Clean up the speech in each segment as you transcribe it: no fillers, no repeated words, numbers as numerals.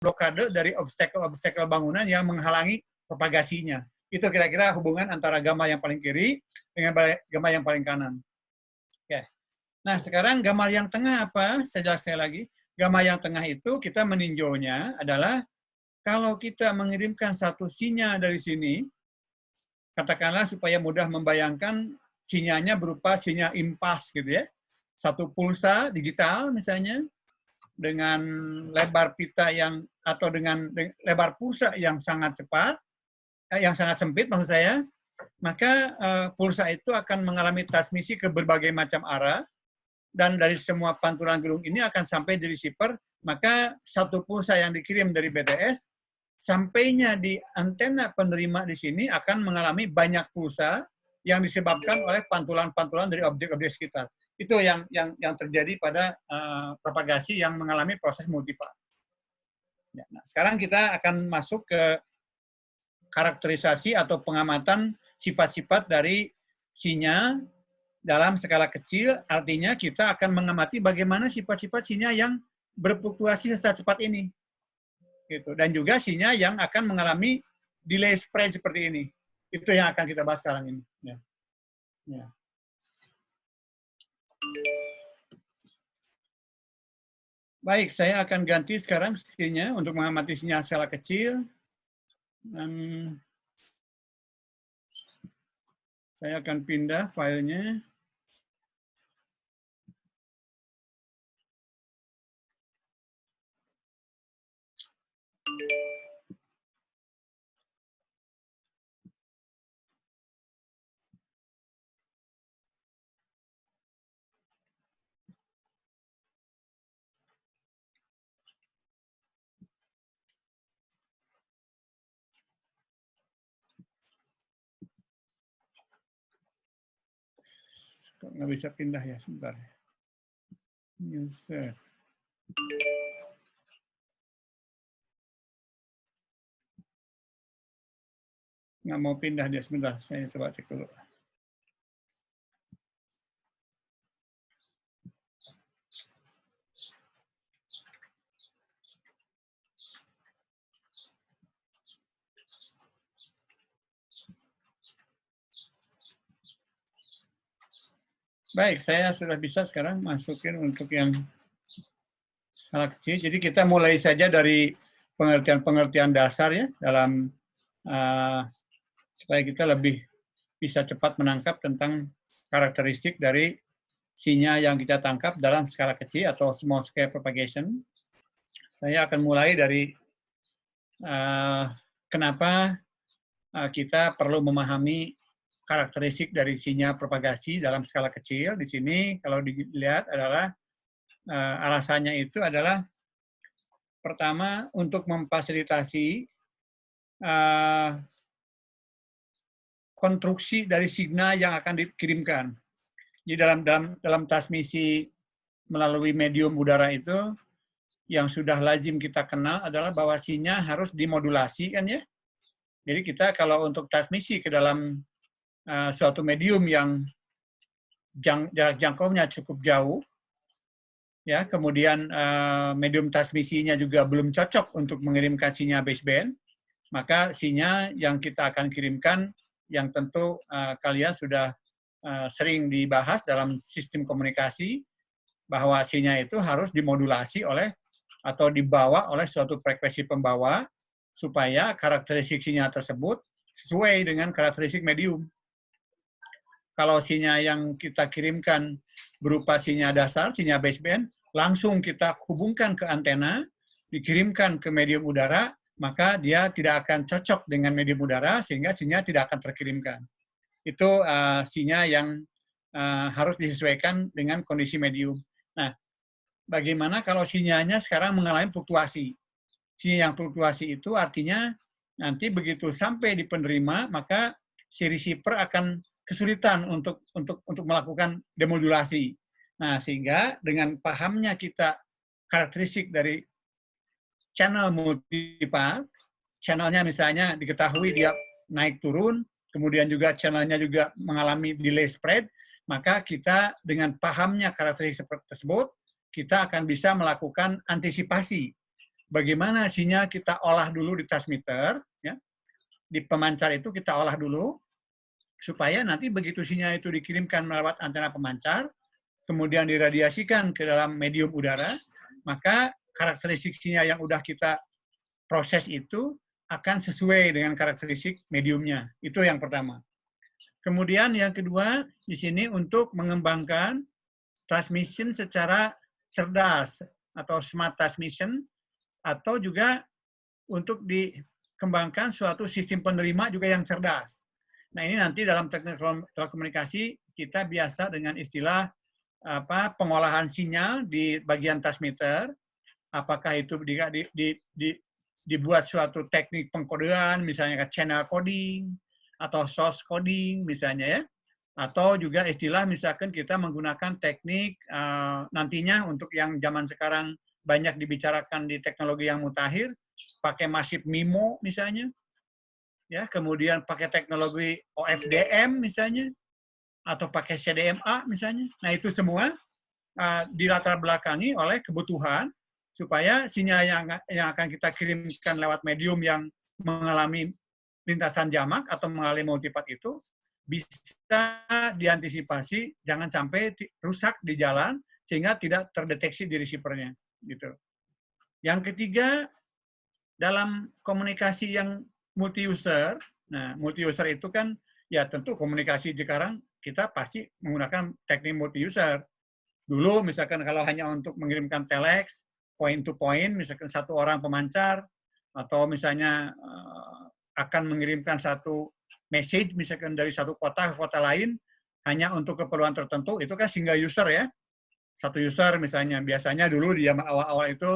blokade dari obstacle bangunan yang menghalangi propagasinya. Itu kira-kira hubungan antara gamma yang paling kiri dengan gamma yang paling kanan. Oke. Nah, sekarang gambar yang tengah apa? Saya jelaskan lagi. Gambar yang tengah itu kita meninjaunya adalah kalau kita mengirimkan satu sinyal dari sini, katakanlah supaya mudah membayangkan sinyalnya berupa sinyal impas gitu ya. Satu pulsa digital misalnya dengan lebar pita yang atau dengan lebar pulsa yang sangat cepat, yang sangat sempit maksud saya, maka pulsa itu akan mengalami transmisi ke berbagai macam arah dan dari semua pantulan gedung ini akan sampai di receiver, maka satu pulsa yang dikirim dari BTS sampainya di antena penerima di sini akan mengalami banyak pulsa yang disebabkan oleh pantulan-pantulan dari objek-objek sekitar. Itu yang terjadi pada propagasi yang mengalami proses multipath. Ya, nah, sekarang kita akan masuk ke karakterisasi atau pengamatan sifat-sifat dari sinyal dalam skala kecil, artinya kita akan mengamati bagaimana sifat-sifat sinyal yang berfluktuasi secara cepat ini. Gitu. Dan juga sinyal yang akan mengalami delay spread seperti ini. Itu yang akan kita bahas sekarang ini. Ya. Ya. Baik, saya akan ganti sekarang skillnya untuk mengamati sinyal skala kecil. Saya akan pindah filenya. Kok nggak bisa pindah ya, sebentar. User. Nggak mau pindah dia, sebentar. Saya coba cek dulu. Baik, saya sudah bisa sekarang masukin untuk yang skala kecil. Jadi kita mulai saja dari pengertian-pengertian dasar ya dalam supaya kita lebih bisa cepat menangkap tentang karakteristik dari sinyal yang kita tangkap dalam skala kecil atau small scale propagation. Saya akan mulai dari kenapa kita perlu memahami karakteristik dari sinyal propagasi dalam skala kecil. Di sini kalau dilihat adalah alasannya itu adalah pertama untuk memfasilitasi konstruksi dari signal yang akan dikirimkan. Jadi dalam transmisi melalui medium udara itu yang sudah lazim kita kenal adalah bahwa sinyal harus dimodulasi kan ya. Jadi kita kalau untuk transmisi ke dalam suatu medium yang jarak jangkaunya cukup jauh, ya kemudian medium transmisinya juga belum cocok untuk mengirimkan sinyal baseband, maka sinyal yang kita akan kirimkan yang tentu kalian sudah sering dibahas dalam sistem komunikasi bahwa sinyal itu harus dimodulasi oleh atau dibawa oleh suatu frekuensi pembawa supaya karakteristik sinyal tersebut sesuai dengan karakteristik medium. Kalau sinyal yang kita kirimkan berupa sinyal dasar, sinyal baseband, langsung kita hubungkan ke antena, dikirimkan ke medium udara, maka dia tidak akan cocok dengan medium udara, sehingga sinyal tidak akan terkirimkan. Itu sinyal yang harus disesuaikan dengan kondisi medium. Nah, bagaimana kalau sinyalnya sekarang mengalami fluktuasi? Sinyal yang fluktuasi itu artinya nanti begitu sampai di penerima, maka si receiver akan kesulitan untuk melakukan demodulasi. Nah, sehingga dengan pahamnya kita karakteristik dari channel multipath, channelnya misalnya diketahui dia naik turun, kemudian juga channelnya juga mengalami delay spread, maka kita dengan pahamnya karakteristik tersebut, kita akan bisa melakukan antisipasi bagaimana sinyal kita olah dulu di transmitter, ya, di pemancar itu kita olah dulu, supaya nanti begitu sinyal itu dikirimkan melewat antena pemancar, kemudian diradiasikan ke dalam medium udara, maka karakteristik sinyal yang udah kita proses itu akan sesuai dengan karakteristik mediumnya. Itu yang pertama. Kemudian yang kedua, di sini untuk mengembangkan transmission secara cerdas atau smart transmission, atau juga untuk dikembangkan suatu sistem penerima juga yang cerdas. Nah, ini nanti dalam teknik telekomunikasi kita biasa dengan istilah pengolahan sinyal di bagian transmitter, apakah itu dibuat suatu teknik pengkodean, misalnya channel coding atau source coding misalnya, ya, atau juga istilah misalkan kita menggunakan teknik nantinya untuk yang zaman sekarang banyak dibicarakan di teknologi yang mutakhir, pakai massive MIMO misalnya, ya, kemudian pakai teknologi OFDM misalnya, atau pakai CDMA misalnya. Nah, itu semua dilatar belakangi oleh kebutuhan supaya sinyal yang akan kita kirimkan lewat medium yang mengalami lintasan jamak atau mengalami multipath itu bisa diantisipasi, jangan sampai rusak di jalan sehingga tidak terdeteksi di receiver-nya. Gitu. Yang ketiga, dalam komunikasi yang multi-user, nah multi-user itu kan ya tentu komunikasi sekarang kita pasti menggunakan teknik multi-user. Dulu misalkan kalau hanya untuk mengirimkan telex, point to point, misalkan satu orang pemancar, atau misalnya akan mengirimkan satu message misalkan dari satu kota ke kota lain, hanya untuk keperluan tertentu, itu kan single user ya. Satu user misalnya, biasanya dulu di zaman awal-awal itu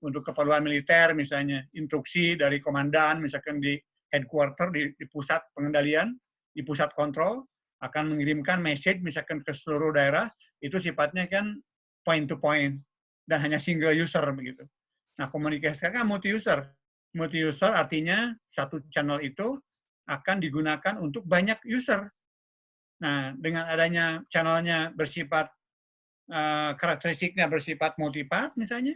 untuk keperluan militer misalnya, instruksi dari komandan misalkan di headquarter, di pusat pengendalian, di pusat kontrol, akan mengirimkan message misalkan ke seluruh daerah, itu sifatnya kan point to point, dan hanya single user begitu. Nah, komunikasi kan multi-user. Multi-user artinya satu channel itu akan digunakan untuk banyak user. Nah, dengan adanya channelnya bersifat karakteristiknya bersifat multipath misalnya.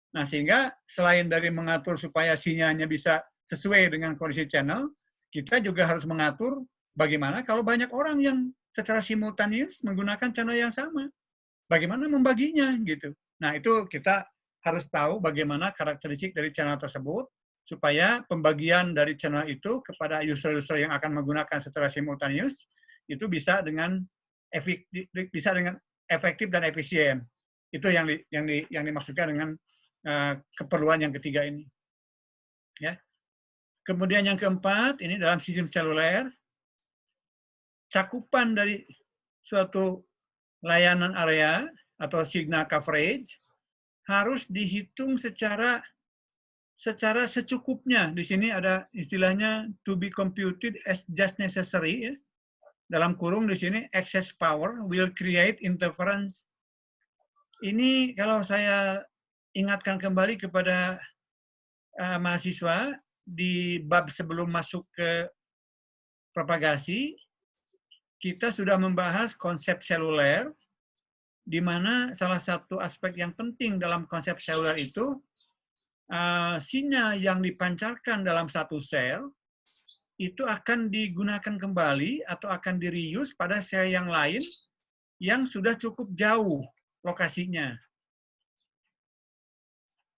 Nah, sehingga selain dari mengatur supaya sinyalnya bisa sesuai dengan kondisi channel, kita juga harus mengatur bagaimana kalau banyak orang yang secara simultaneous menggunakan channel yang sama. Bagaimana membaginya gitu. Nah, itu kita harus tahu bagaimana karakteristik dari channel tersebut supaya pembagian dari channel itu kepada user-user yang akan menggunakan secara simultaneous itu bisa dengan efektif dan efisien. Itu yang dimaksudkan dengan keperluan yang ketiga ini. Ya. Kemudian yang keempat, ini dalam sistem seluler, cakupan dari suatu layanan area atau signal coverage harus dihitung secara secukupnya. Di sini ada istilahnya to be computed as just necessary, ya. Dalam kurung di sini excess power will create interference. Ini kalau saya ingatkan kembali kepada mahasiswa di bab sebelum masuk ke propagasi, kita sudah membahas konsep seluler, di mana salah satu aspek yang penting dalam konsep seluler itu, sinyal yang dipancarkan dalam satu sel itu akan digunakan kembali atau akan di-reuse pada sel yang lain yang sudah cukup jauh lokasinya.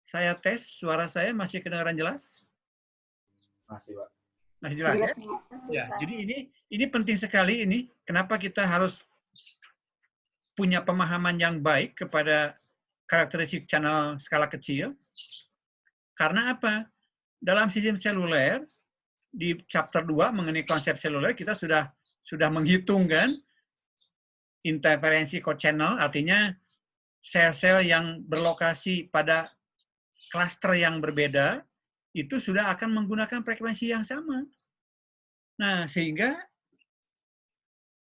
Saya tes, suara saya masih kedengaran jelas? Masih, Pak. Masih jelas ya? Ya, jadi ini penting sekali ini. Kenapa kita harus punya pemahaman yang baik kepada karakteristik channel skala kecil? Karena apa? Dalam sistem seluler, di chapter 2 mengenai konsep seluler, kita sudah menghitung kan interferensi co-channel, artinya sel-sel yang berlokasi pada klaster yang berbeda, itu sudah akan menggunakan frekuensi yang sama. Nah, sehingga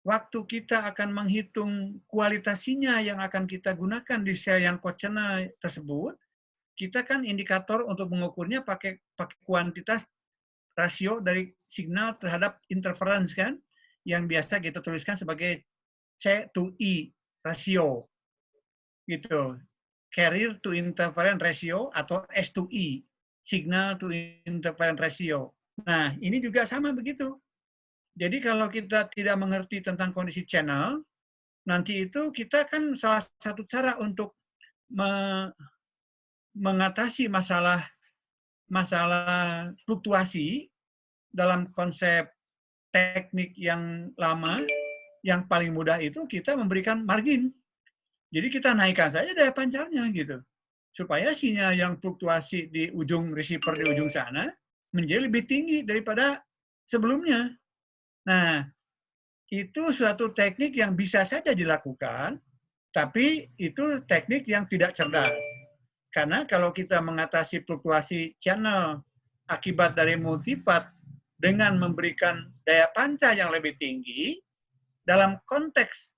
waktu kita akan menghitung kualitas sinyal yang akan kita gunakan di sel yang co-channel tersebut, kita kan indikator untuk mengukurnya pakai kuantitas rasio dari signal terhadap interference kan, yang biasa kita tuliskan sebagai C to E rasio, gitu. carrier to interference ratio atau S2E, signal to interference ratio. Nah, ini juga sama begitu. Jadi kalau kita tidak mengerti tentang kondisi channel, nanti itu kita kan salah satu cara untuk mengatasi masalah fluktuasi dalam konsep teknik yang lama, yang paling mudah itu kita memberikan margin. Jadi kita naikkan saja daya pancarnya gitu. Supaya sinyal yang fluktuasi di ujung receiver di ujung sana menjadi lebih tinggi daripada sebelumnya. Nah, itu suatu teknik yang bisa saja dilakukan, tapi itu teknik yang tidak cerdas. Karena kalau kita mengatasi fluktuasi channel akibat dari multipath dengan memberikan daya pancar yang lebih tinggi, dalam konteks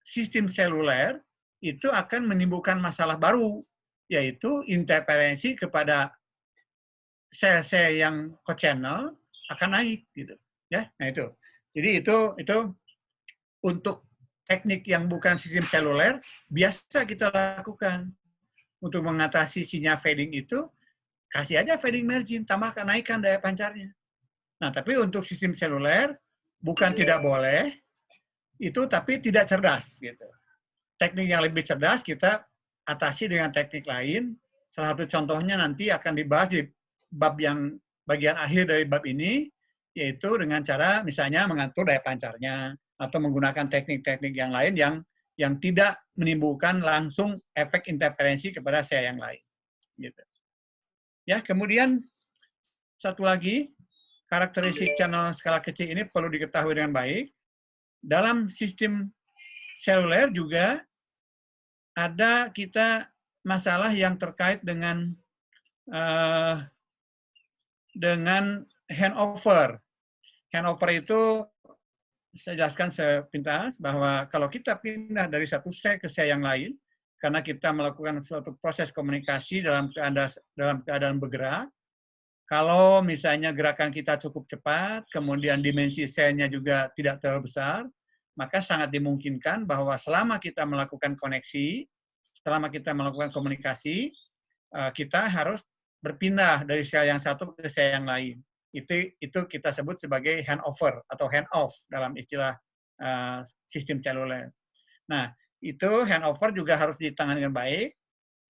sistem seluler, itu akan menimbulkan masalah baru, yaitu interferensi kepada sel-sel yang co-channel akan naik gitu. Ya, nah itu. Jadi itu untuk teknik yang bukan sistem seluler biasa kita lakukan. Untuk mengatasi sinyal fading itu, kasih aja fading margin, tambahkan, naikkan daya pancarnya. Nah, tapi untuk sistem seluler, bukan tidak boleh, itu tapi tidak cerdas. Gitu. Teknik yang lebih cerdas kita atasi dengan teknik lain. Salah satu contohnya nanti akan dibahas di bab yang bagian akhir dari bab ini, yaitu dengan cara misalnya mengatur daya pancarnya, atau menggunakan teknik-teknik yang lain yang tidak menimbulkan langsung efek interferensi kepada sel yang lain. Gitu. Ya, kemudian satu lagi, karakteristik channel skala kecil ini perlu diketahui dengan baik. Dalam sistem seluler juga ada kita masalah yang terkait dengan handover. Handover itu saya jelaskan sepintas bahwa kalau kita pindah dari satu sel ke sel yang lain, karena kita melakukan suatu proses komunikasi dalam keadaan bergerak, kalau misalnya gerakan kita cukup cepat, kemudian dimensi selnya juga tidak terlalu besar, maka sangat dimungkinkan bahwa selama kita melakukan koneksi, selama kita melakukan komunikasi, kita harus berpindah dari sel yang satu ke sel yang lain. Itu kita sebut sebagai handover atau handoff dalam istilah sistem seluler. Nah, itu handover juga harus ditangani dengan baik,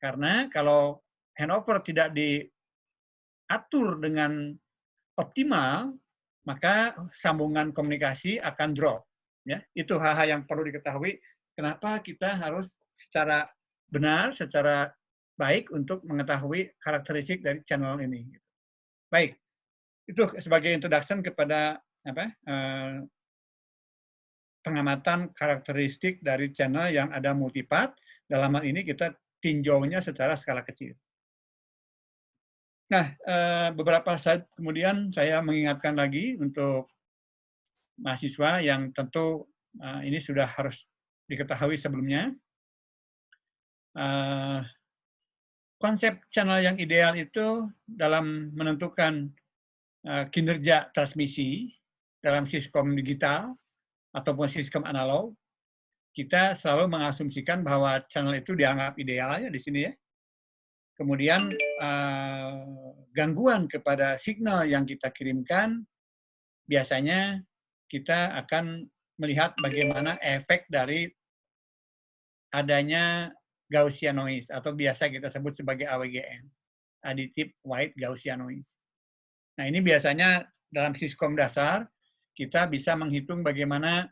karena kalau handover tidak diatur dengan optimal, maka sambungan komunikasi akan drop. Ya, itu hal-hal yang perlu diketahui. Kenapa kita harus secara benar, secara baik untuk mengetahui karakteristik dari channel ini. Baik, itu sebagai introduction kepada pengamatan karakteristik dari channel yang ada multipath. Dalam hal ini kita tinjaunya secara skala kecil. Nah, beberapa slide kemudian saya mengingatkan lagi untuk mahasiswa yang tentu ini sudah harus diketahui sebelumnya. Konsep channel yang ideal itu dalam menentukan kinerja transmisi dalam sistem digital ataupun sistem analog, kita selalu mengasumsikan bahwa channel itu dianggap ideal ya di sini ya. Kemudian gangguan kepada signal yang kita kirimkan, biasanya kita akan melihat bagaimana efek dari adanya Gaussian noise atau biasa kita sebut sebagai AWGN, additive white Gaussian noise. Nah, ini biasanya dalam sistem dasar kita bisa menghitung bagaimana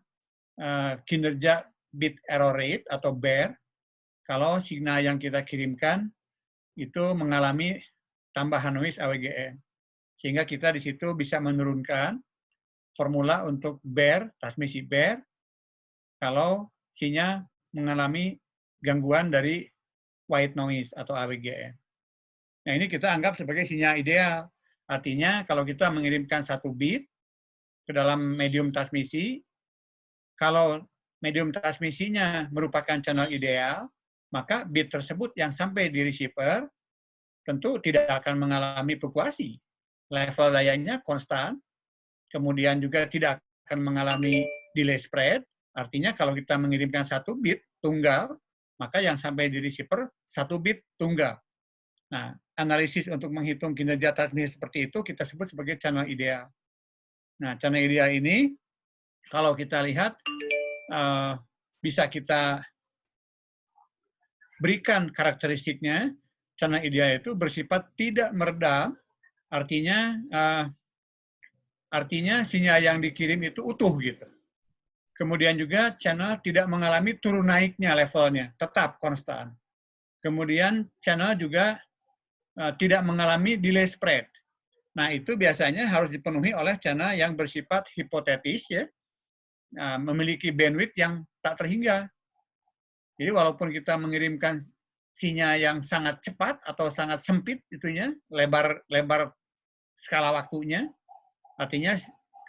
kinerja bit error rate atau BER kalau signal yang kita kirimkan itu mengalami tambahan noise AWGN. Sehingga kita di situ bisa menurunkan formula untuk BER, transmisi BER, kalau sinyal mengalami gangguan dari white noise atau AWGN. Nah, ini kita anggap sebagai sinyal ideal. Artinya kalau kita mengirimkan satu bit ke dalam medium transmisi, kalau medium transmisinya merupakan channel ideal, maka bit tersebut yang sampai di receiver tentu tidak akan mengalami fluktuasi. Level dayanya konstan, kemudian juga tidak akan mengalami delay spread. Artinya kalau kita mengirimkan satu bit tunggal maka yang sampai di receiver 1 bit tunggal. Nah, analisis untuk menghitung kinerja transmisi seperti itu kita sebut sebagai channel ideal. Nah, channel ideal ini kalau kita lihat bisa kita berikan karakteristiknya. Channel ideal itu bersifat tidak meredam, artinya sinyal yang dikirim itu utuh gitu. Kemudian juga channel tidak mengalami turun naiknya levelnya, tetap konstan. Kemudian channel juga tidak mengalami delay spread. Nah, itu biasanya harus dipenuhi oleh channel yang bersifat hipotetis, ya, memiliki bandwidth yang tak terhingga. Jadi walaupun kita mengirimkan sinyal yang sangat cepat atau sangat sempit itunya, lebar skala waktunya, artinya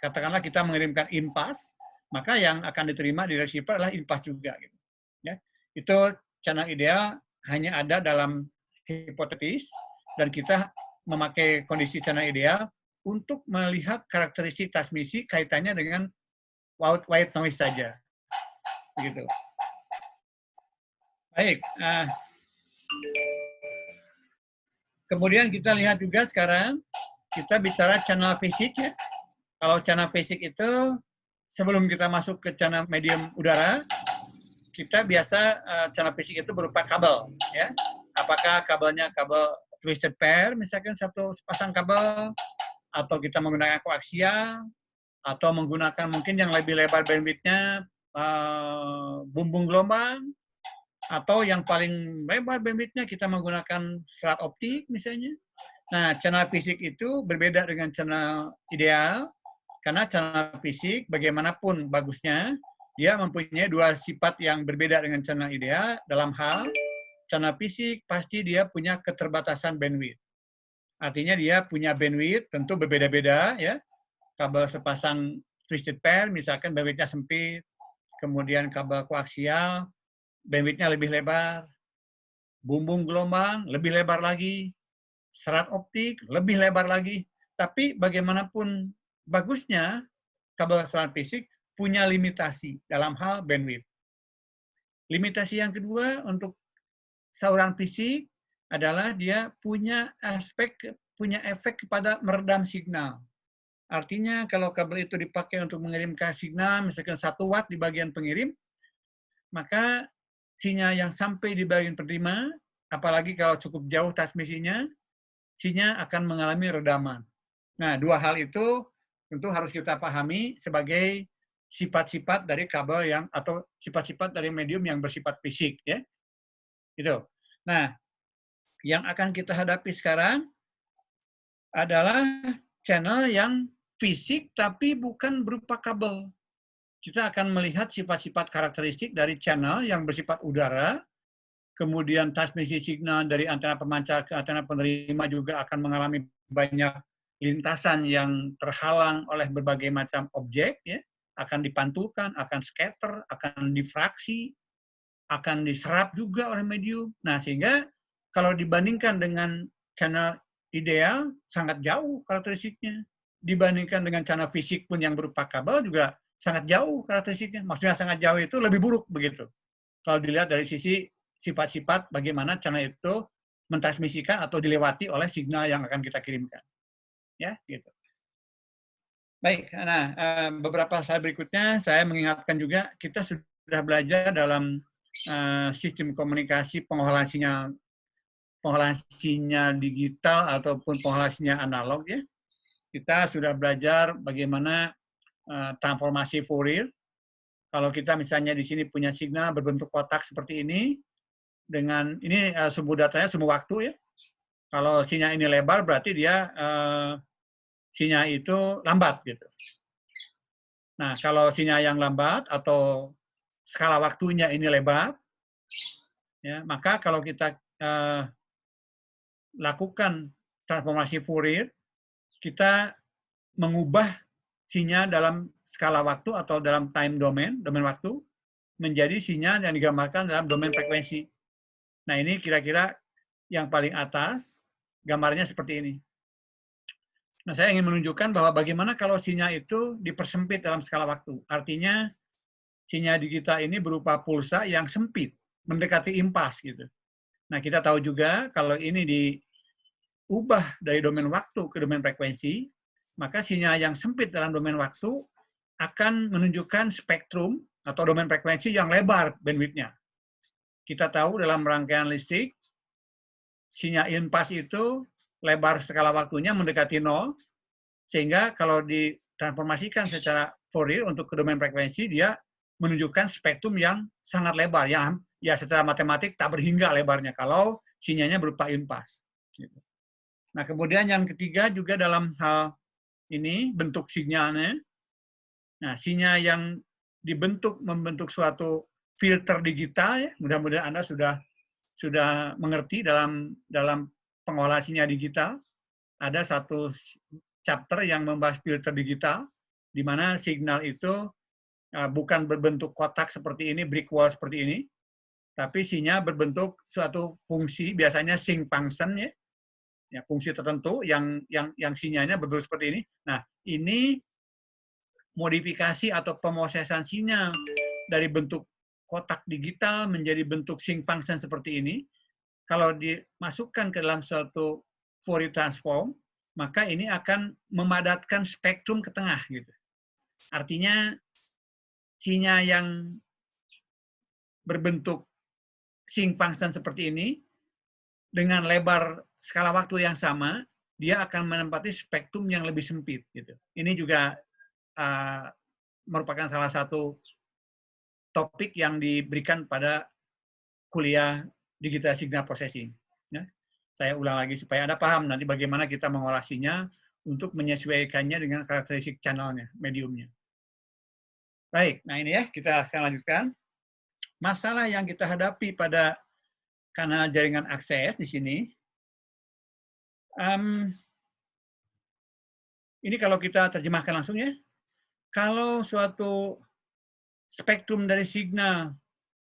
katakanlah kita mengirimkan in-pass, maka yang akan diterima di receiver adalah in-pass juga. Gitu. Ya. Itu channel ideal hanya ada dalam hipotetis, dan kita memakai kondisi channel ideal untuk melihat karakteristik transmisi kaitannya dengan white noise saja. Begitu. Baik. Kemudian kita lihat juga sekarang, kita bicara channel fisik ya. Kalau channel fisik itu, sebelum kita masuk ke channel medium udara, kita biasa channel fisik itu berupa kabel. Ya. Apakah kabelnya kabel twisted pair, misalkan satu pasang kabel, atau kita menggunakan koaksial, atau menggunakan mungkin yang lebih lebar bandwidth-nya, bumbung gelombang, atau yang paling lebar bandwidth-nya kita menggunakan serat optik misalnya. Nah, channel fisik itu berbeda dengan channel ideal, karena channel fisik bagaimanapun bagusnya, dia mempunyai dua sifat yang berbeda dengan channel ideal. Dalam hal channel fisik pasti dia punya keterbatasan bandwidth. Artinya dia punya bandwidth tentu berbeda-beda ya. Kabel sepasang twisted pair misalkan bandwidth-nya sempit, kemudian kabel koaksial bandwidth-nya lebih lebar, bumbung gelombang lebih lebar lagi, serat optik lebih lebar lagi. Tapi bagaimanapun bagusnya, kabel serat fisik punya limitasi dalam hal bandwidth. Limitasi yang kedua untuk saluran fisik adalah dia punya efek kepada meredam signal. Artinya kalau kabel itu dipakai untuk mengirimkan signal, misalkan 1 watt di bagian pengirim, maka sinyal yang sampai di bagian penerima, apalagi kalau cukup jauh transmisinya, sinyal akan mengalami redaman. Nah, dua hal itu tentu harus kita pahami sebagai sifat-sifat dari kabel yang atau sifat-sifat dari medium yang bersifat fisik, ya. Itu. Nah, yang akan kita hadapi sekarang adalah channel yang fisik tapi bukan berupa kabel. Kita akan melihat sifat-sifat karakteristik dari channel yang bersifat udara, kemudian transmisi signal dari antena pemancar ke antena penerima juga akan mengalami banyak lintasan yang terhalang oleh berbagai macam objek, ya, akan dipantulkan, akan scatter, akan difraksi, akan diserap juga oleh medium. Nah, sehingga kalau dibandingkan dengan channel ideal, sangat jauh karakteristiknya. Dibandingkan dengan channel fisik pun yang berupa kabel juga sangat jauh karakteristiknya. Maksudnya sangat jauh itu lebih buruk begitu. Kalau dilihat dari sisi sifat-sifat bagaimana channel itu mentransmisikan atau dilewati oleh signal yang akan kita kirimkan. Ya, gitu. Baik, nah beberapa slide berikutnya saya mengingatkan juga kita sudah belajar dalam sistem komunikasi pengolahan sinyal digital ataupun pengolahan sinyal analog ya. Kita sudah belajar bagaimana transformasi Fourier. Kalau kita misalnya di sini punya signal berbentuk kotak seperti ini, dengan ini sumbu datanya sumbu waktu ya. Kalau sinyal ini lebar berarti dia sinyal itu lambat gitu. Nah, kalau sinyal yang lambat atau skala waktunya ini lebar, ya, maka kalau kita lakukan transformasi Fourier, kita mengubah sinyal dalam skala waktu atau dalam time domain waktu, menjadi sinyal yang digambarkan dalam domain frekuensi. Nah, ini kira-kira yang paling atas, gambarnya seperti ini. Nah, saya ingin menunjukkan bahwa bagaimana kalau sinyal itu dipersempit dalam skala waktu. Artinya, sinyal digital ini berupa pulsa yang sempit. mendekati impas gitu. Nah, kita tahu juga kalau ini diubah dari domain waktu ke domain frekuensi, maka sinyal yang sempit dalam domain waktu akan menunjukkan spektrum atau domain frekuensi yang lebar bandwidth-nya. Kita tahu dalam rangkaian listrik, sinyal impas itu lebar skala waktunya mendekati 0, sehingga kalau ditransformasikan secara Fourier untuk ke domain frekuensi, dia menunjukkan spektrum yang sangat lebar, yang ya secara matematik tak berhingga lebarnya kalau sinyalnya berupa impas. Nah, kemudian yang ketiga juga dalam hal ini bentuk sinyalnya. Nah, sinyal yang membentuk suatu filter digital, ya, mudah-mudahan Anda sudah mengerti dalam pengolahan sinyal digital. Ada satu chapter yang membahas filter digital, di mana signal itu bukan berbentuk kotak seperti ini, brick wall seperti ini, tapi sinyal berbentuk suatu fungsi, biasanya sync function, ya, fungsi tertentu yang sinyalnya berbentuk seperti ini. Nah, ini modifikasi atau pemosesan sinyal dari bentuk kotak digital menjadi bentuk sync function seperti ini, kalau dimasukkan ke dalam suatu Fourier transform, maka ini akan memadatkan spektrum ke tengah gitu. Artinya sinyal yang berbentuk sync function seperti ini dengan lebar skala waktu yang sama, dia akan menempati spektrum yang lebih sempit gitu. Ini juga merupakan salah satu topik yang diberikan pada kuliah digital signal processing. Ya. Saya ulang lagi supaya Anda paham nanti bagaimana kita mengolah sinyal untuk menyesuaikannya dengan karakteristik channelnya, mediumnya. Baik, nah ini ya, kita sekarang lanjutkan. Masalah yang kita hadapi pada kanal jaringan akses di sini, ini kalau kita terjemahkan langsung ya, kalau suatu spektrum dari signal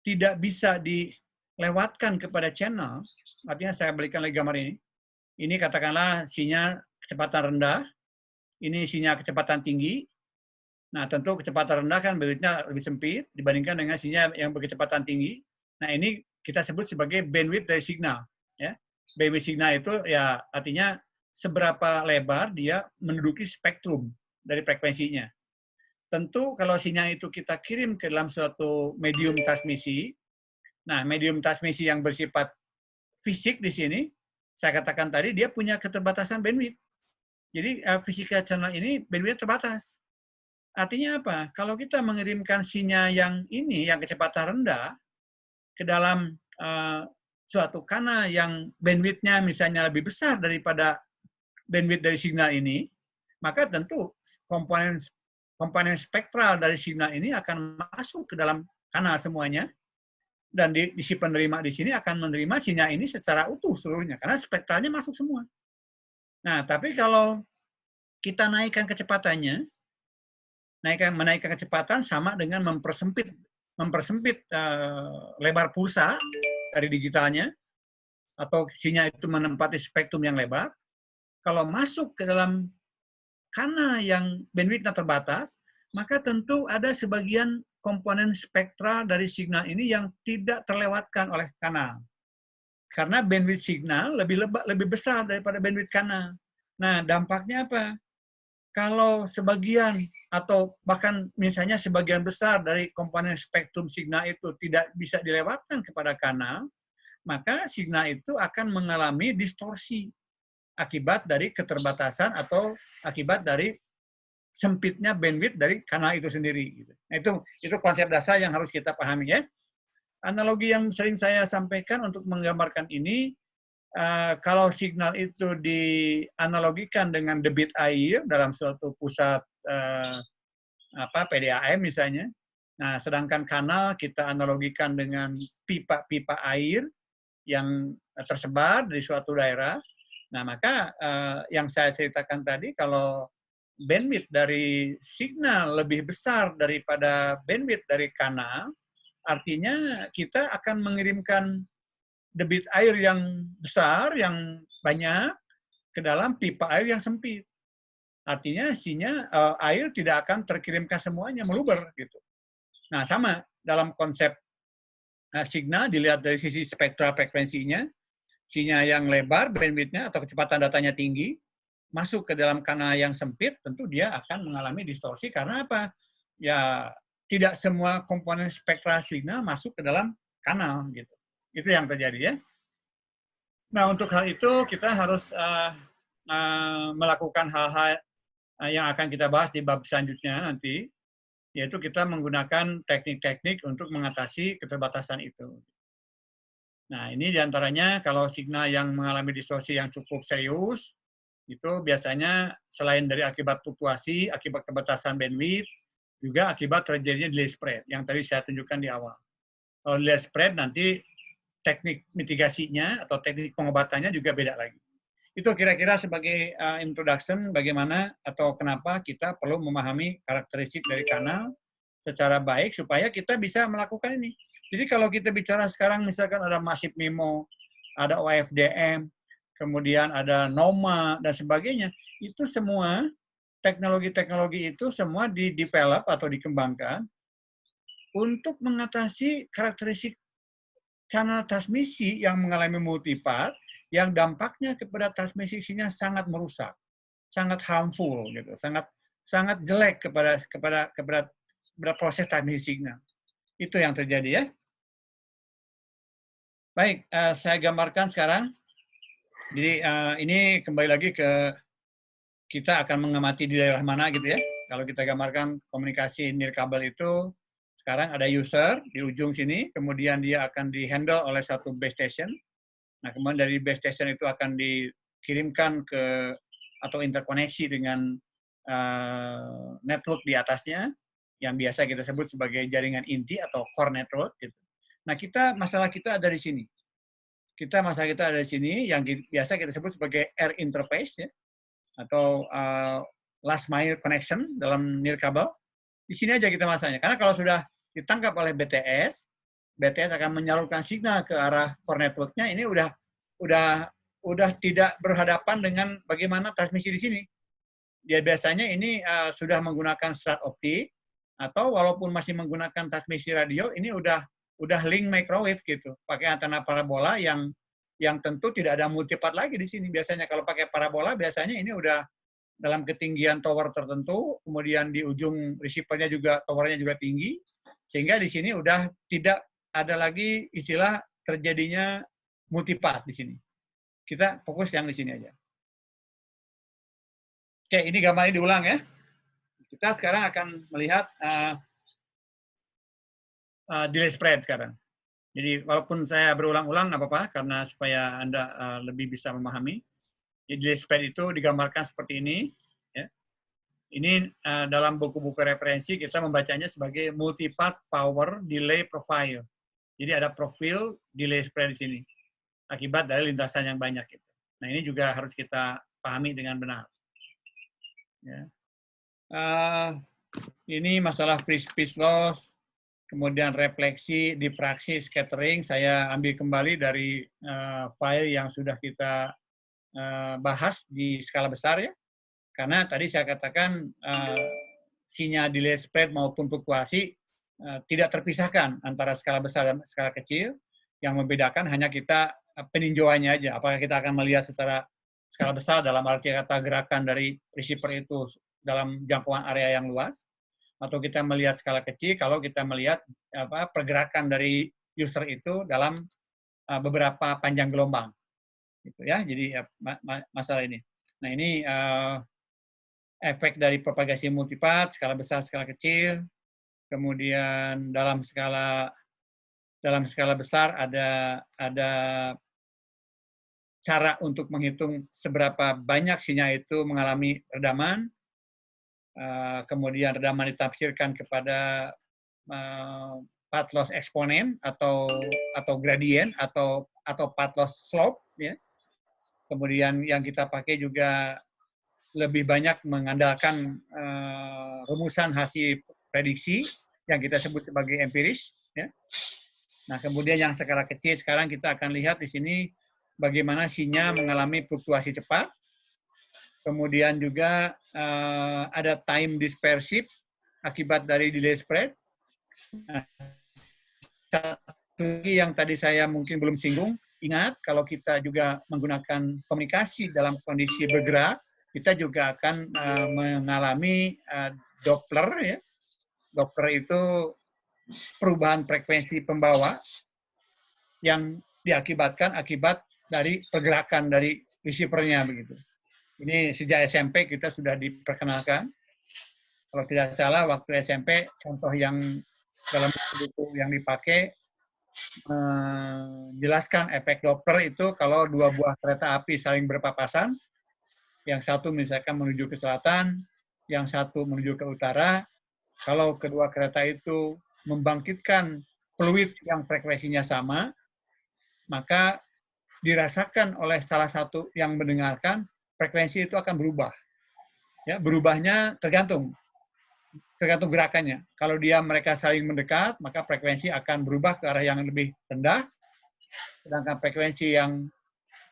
tidak bisa dilewatkan kepada channel, artinya saya berikan lagi gambar ini. Ini katakanlah sinyal kecepatan rendah, ini sinyal kecepatan tinggi. Nah, tentu kecepatan rendah kan bandwidth-nya lebih sempit dibandingkan dengan sinyal yang berkecepatan tinggi. Nah, ini kita sebut sebagai bandwidth dari signal. Ya. Bandwidth signal itu ya artinya seberapa lebar dia menduduki spektrum dari frekuensinya. Tentu kalau sinyal itu kita kirim ke dalam suatu medium transmisi, nah medium transmisi yang bersifat fisik di sini, saya katakan tadi dia punya keterbatasan bandwidth. Jadi fisika channel ini bandwidth terbatas. Artinya apa? Kalau kita mengirimkan sinyal yang ini, yang kecepatan rendah, ke dalam suatu kanal yang bandwidth-nya misalnya lebih besar daripada bandwidth dari signal ini, maka tentu komponen spektral dari signal ini akan masuk ke dalam kanal semuanya, dan si penerima di sini akan menerima sinyal ini secara utuh seluruhnya, karena spektralnya masuk semua. Nah, tapi kalau kita naikkan kecepatannya, menaikkan kecepatan sama dengan mempersempit lebar pulsa dari digitalnya, atau sinyal itu menempati spektrum yang lebar. Kalau masuk ke dalam kanal yang bandwidth-nya terbatas, maka tentu ada sebagian komponen spektral dari signal ini yang tidak terlewatkan oleh kanal. Karena bandwidth signal lebih besar daripada bandwidth kanal. Nah, dampaknya apa? Kalau sebagian atau bahkan misalnya sebagian besar dari komponen spektrum signal itu tidak bisa dilewatkan kepada kanal, maka signal itu akan mengalami distorsi akibat dari keterbatasan atau akibat dari sempitnya bandwidth dari kanal itu sendiri. Nah, itu konsep dasar yang harus kita pahami ya. Analogi yang sering saya sampaikan untuk menggambarkan ini, kalau signal itu dianalogikan dengan debit air dalam suatu pusat PDAM misalnya, nah sedangkan kanal kita analogikan dengan pipa-pipa air yang tersebar di suatu daerah. Nah, maka yang saya ceritakan tadi, kalau bandwidth dari signal lebih besar daripada bandwidth dari kanal, artinya kita akan mengirimkan debit air yang besar, yang banyak, ke dalam pipa air yang sempit. Artinya air tidak akan terkirimkan semuanya, meluber gitu. Nah, sama dalam konsep signal dilihat dari sisi spektra frekuensinya, sinyal yang lebar, bandwidth-nya atau kecepatan datanya tinggi, masuk ke dalam kanal yang sempit, tentu dia akan mengalami distorsi karena apa? Ya, tidak semua komponen spektra signal masuk ke dalam kanal gitu. Itu yang terjadi ya. Nah, untuk hal itu kita harus melakukan hal-hal yang akan kita bahas di bab selanjutnya nanti, yaitu kita menggunakan teknik-teknik untuk mengatasi keterbatasan itu. Nah, ini diantaranya kalau signal yang mengalami distorsi yang cukup serius, itu biasanya selain dari akibat fluktuasi, akibat keterbatasan bandwidth, juga akibat terjadinya delay spread, yang tadi saya tunjukkan di awal. Kalau delay spread nanti teknik mitigasinya atau teknik pengobatannya juga beda lagi. Itu kira-kira sebagai introduction bagaimana atau kenapa kita perlu memahami karakteristik dari kanal secara baik supaya kita bisa melakukan ini. Jadi kalau kita bicara sekarang misalkan ada massive MIMO, ada OFDM, kemudian ada NOMA dan sebagainya, itu semua teknologi-teknologi itu semua di-develop atau dikembangkan untuk mengatasi karakteristik channel transmisi yang mengalami multipath yang dampaknya kepada transmisinya sangat merusak, sangat harmful gitu, sangat jelek kepada proses transmisi signal. Itu yang terjadi ya. Baik, saya gambarkan sekarang. Jadi ini kembali lagi ke kita akan mengamati di daerah mana gitu ya. Kalau kita gambarkan komunikasi nirkabel itu, sekarang ada user di ujung sini, kemudian dia akan di-handle oleh satu base station. Nah, kemudian dari base station itu akan dikirimkan ke atau interkoneksi dengan network di atasnya, yang biasa kita sebut sebagai jaringan inti atau core network. Gitu. Nah, masalah kita ada di sini. Masalah kita ada di sini, yang biasa kita sebut sebagai air interface, ya, atau last mile connection dalam nirkabel. Di sini aja kita masalahnya. Karena kalau sudah ditangkap oleh BTS akan menyalurkan signal ke arah core network-nya, ini udah tidak berhadapan dengan bagaimana transmisi di sini. Dia biasanya ini sudah menggunakan strat optik, atau walaupun masih menggunakan transmisi radio, ini udah link microwave gitu, pakai antena parabola yang tentu tidak ada multipath lagi di sini. Biasanya kalau pakai parabola, biasanya ini udah dalam ketinggian tower tertentu, kemudian di ujung receiver-nya juga towernya juga tinggi, sehingga di sini udah tidak ada lagi istilah terjadinya multipath di sini. Kita fokus yang di sini aja. Oke, ini gambarnya diulang ya. Kita sekarang akan melihat delay spread sekarang. Jadi walaupun saya berulang-ulang nggak apa-apa, karena supaya Anda lebih bisa memahami. Jadi delay spread itu digambarkan seperti ini. Ya. Ini dalam buku-buku referensi kita membacanya sebagai multipath power delay profile. Jadi ada profil delay spread di sini akibat dari lintasan yang banyak. Gitu. Nah ini juga harus kita pahami dengan benar. Ya. Ini masalah free space loss, kemudian refleksi, difraksi, scattering, saya ambil kembali dari file yang sudah kita bahas di skala besar ya. Karena tadi saya katakan sinyal delay spread maupun fluktuasi tidak terpisahkan antara skala besar dan skala kecil. Yang membedakan hanya kita peninjauannya aja. Apakah kita akan melihat secara skala besar dalam arti kata gerakan dari receiver itu dalam jangkauan area yang luas, atau kita melihat skala kecil kalau kita melihat pergerakan dari user itu dalam beberapa panjang gelombang, gitu ya. Jadi masalah ini. Nah ini efek dari propagasi multipath, skala besar, skala kecil. Kemudian dalam skala besar ada cara untuk menghitung seberapa banyak sinyal itu mengalami redaman. Kemudian redaman ditafsirkan kepada path loss eksponen atau gradient atau path loss slope ya. Kemudian yang kita pakai juga lebih banyak mengandalkan rumusan hasil prediksi yang kita sebut sebagai empiris ya. Nah, kemudian yang skala kecil sekarang kita akan lihat di sini bagaimana sinyal mengalami fluktuasi cepat. Kemudian juga ada time dispersif akibat dari delay spread. Nah, yang tadi saya mungkin belum singgung, ingat kalau kita juga menggunakan komunikasi dalam kondisi bergerak, kita juga akan mengalami Doppler ya. Doppler itu perubahan frekuensi pembawa yang diakibatkan akibat dari pergerakan dari receiver-nya begitu. Ini sejak SMP kita sudah diperkenalkan. Kalau tidak salah waktu SMP contoh yang dalam buku yang dipakai menjelaskan efek Doppler itu kalau dua buah kereta api saling berpapasan, yang satu misalkan menuju ke selatan, yang satu menuju ke utara, kalau kedua kereta itu membangkitkan fluid yang frekuensinya sama, maka dirasakan oleh salah satu yang mendengarkan, frekuensi itu akan berubah. Ya, berubahnya tergantung gerakannya. Kalau mereka saling mendekat, maka frekuensi akan berubah ke arah yang lebih rendah.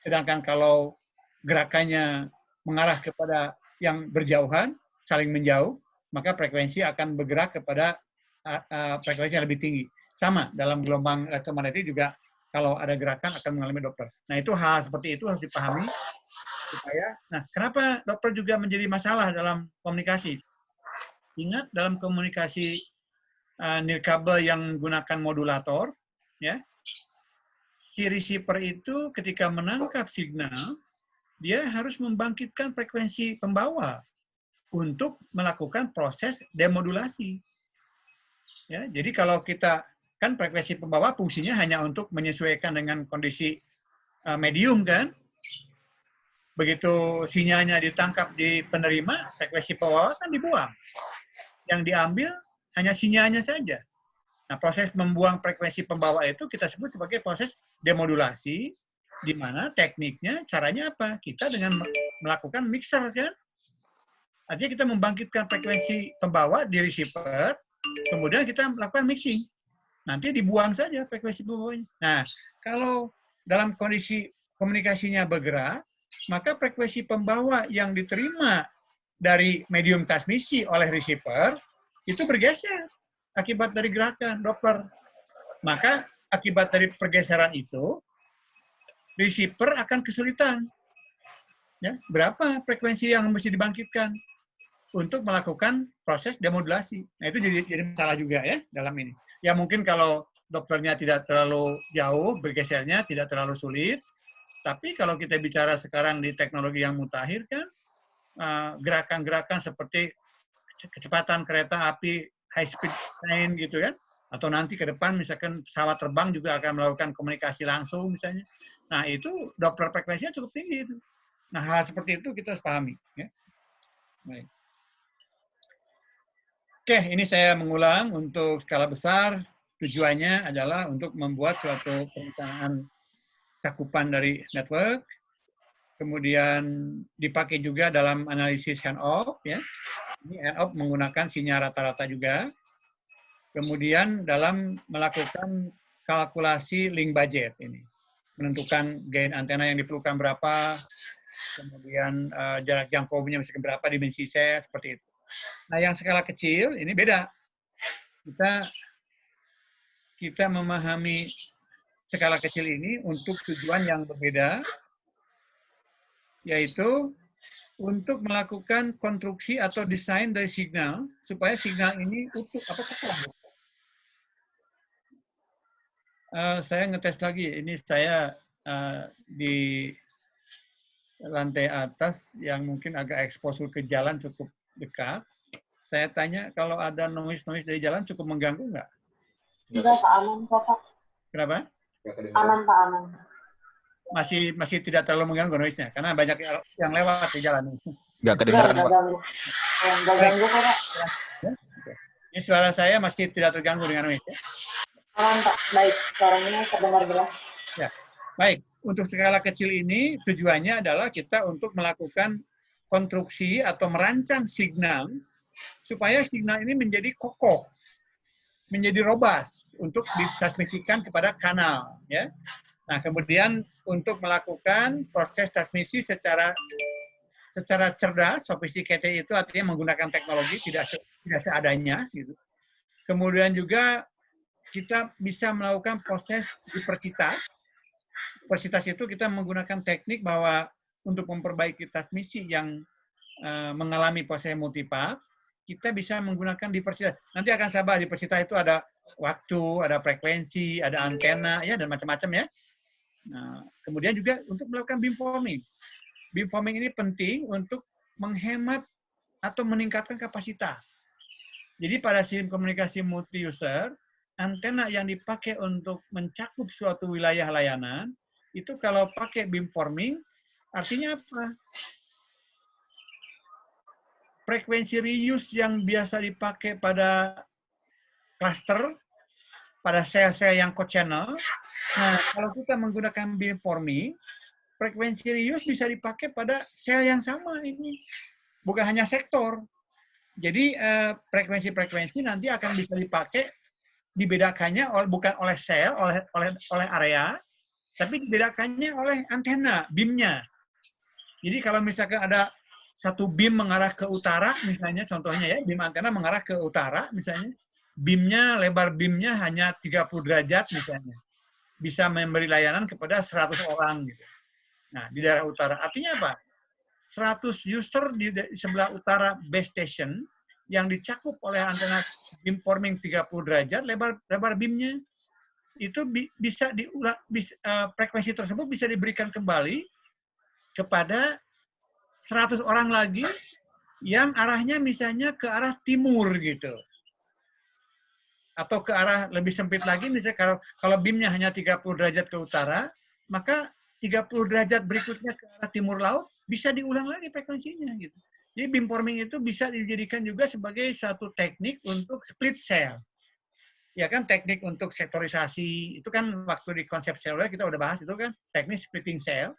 Sedangkan kalau gerakannya mengarah kepada yang berjauhan, saling menjauh, maka frekuensi akan bergerak kepada frekuensi yang lebih tinggi. Sama dalam gelombang elektromagnetik juga kalau ada gerakan akan mengalami Doppler. Nah, itu hal seperti itu harus dipahami supaya. Nah, kenapa Doppler juga menjadi masalah dalam komunikasi? Ingat dalam komunikasi nirkabel yang menggunakan modulator, ya, si receiver itu ketika menangkap signal, dia harus membangkitkan frekuensi pembawa untuk melakukan proses demodulasi. Ya, jadi kalau kita kan frekuensi pembawa fungsinya hanya untuk menyesuaikan dengan kondisi medium kan. Begitu sinyalnya ditangkap di penerima, frekuensi pembawa kan dibuang. Yang diambil hanya sinyalnya saja. Nah, proses membuang frekuensi pembawa itu kita sebut sebagai proses demodulasi, di mana tekniknya, caranya apa? Kita dengan melakukan mixer, kan? Artinya kita membangkitkan frekuensi pembawa di receiver, kemudian kita melakukan mixing. Nanti dibuang saja frekuensi pembawanya. Nah, kalau dalam kondisi komunikasinya bergerak, maka frekuensi pembawa yang diterima dari medium transmisi oleh receiver itu bergeser akibat dari gerakan Doppler. Maka akibat dari pergeseran itu, receiver akan kesulitan. Ya, berapa frekuensi yang mesti dibangkitkan untuk melakukan proses demodulasi. Nah, itu jadi masalah juga ya dalam ini. Ya mungkin kalau Dopplernya tidak terlalu jauh, bergesernya tidak terlalu sulit. Tapi kalau kita bicara sekarang di teknologi yang mutakhir kan, gerakan-gerakan seperti kecepatan kereta api high speed train gitu kan, atau nanti ke depan misalkan pesawat terbang juga akan melakukan komunikasi langsung misalnya. Nah, itu Doppler frekuensinya cukup tinggi itu. Nah, hal seperti itu kita harus pahami ya. Baik. Oke, ini saya mengulang untuk skala besar, tujuannya adalah untuk membuat suatu perencanaan cakupan dari network, kemudian dipakai juga dalam analisis handoff ya. Ini handoff menggunakan sinyal rata-rata juga. Kemudian dalam melakukan kalkulasi link budget ini, menentukan gain antena yang diperlukan berapa, kemudian jarak jangkauannya misalkan berapa, dimensi set, seperti itu. Nah, yang skala kecil ini beda. Kita memahami skala kecil ini untuk tujuan yang berbeda, yaitu untuk melakukan konstruksi atau desain dari signal supaya signal ini utuh apa kosong. Saya ngetes lagi. Ini saya di lantai atas yang mungkin agak eksposur ke jalan cukup dekat. Saya tanya kalau ada noise dari jalan cukup mengganggu nggak? Enggak, Pak, aman kok, Pak. Kenapa? Aman, Pak, aman. Masih tidak terlalu mengganggu noise-nya karena banyak yang lewat di jalan. Nggak kedengeran, Pak. Nggak ganggu kok, Pak. Ini suara saya masih tidak terganggu dengan noise. Ya? Aman, Pak. Baik, suaranya terdengar jelas. Ya, baik. Untuk skala kecil ini tujuannya adalah kita untuk melakukan konstruksi atau merancang signal supaya signal ini menjadi kokoh, menjadi robust untuk ditransmisikan kepada kanal. Ya. Nah, kemudian untuk melakukan proses transmisi secara cerdas, sophisticated itu artinya menggunakan teknologi tidak seadanya. Gitu. Kemudian juga kita bisa melakukan proses diversitas. Diversitas itu kita menggunakan teknik bahwa untuk memperbaiki transmisi yang mengalami proses multipart, kita bisa menggunakan diversitas. Nanti akan saya bahas diversitas itu ada waktu, ada frekuensi, ada antena, ya, dan macam-macam ya. Nah, kemudian juga untuk melakukan beamforming. Beamforming ini penting untuk menghemat atau meningkatkan kapasitas. Jadi pada sistem komunikasi multi-user, antena yang dipakai untuk mencakup suatu wilayah layanan, itu kalau pakai beamforming, artinya apa? Frekuensi reuse yang biasa dipakai pada cluster, pada sel-sel yang co-channel. Nah, kalau kita menggunakan beamforming, frekuensi reuse bisa dipakai pada sel yang sama ini. Bukan hanya sektor. Jadi frekuensi-frekuensi nanti akan bisa dipakai, dibedakannya bukan oleh sel, oleh area, tapi dibedakannya oleh antena, beamnya. Jadi kalau misalkan ada satu beam mengarah ke utara, misalnya contohnya ya, beam antena mengarah ke utara, misalnya, beamnya, lebar beamnya hanya 30 derajat misalnya. Bisa memberi layanan kepada 100 orang. Gitu. Nah, di daerah utara. Artinya apa? 100 user di sebelah utara base station yang dicakup oleh antena beamforming 30 derajat, lebar beamnya, itu bisa diulang, frekuensi tersebut bisa diberikan kembali kepada 100 orang lagi yang arahnya misalnya ke arah timur gitu. Atau ke arah lebih sempit lagi, misalnya kalau beamnya hanya 30 derajat ke utara, maka 30 derajat berikutnya ke arah timur laut, bisa diulang lagi frekuensinya. Gitu. Jadi beamforming itu bisa dijadikan juga sebagai satu teknik untuk split cell. Ya kan, teknik untuk sektorisasi, itu kan waktu di konsep seluler kita udah bahas, itu kan teknik splitting cell,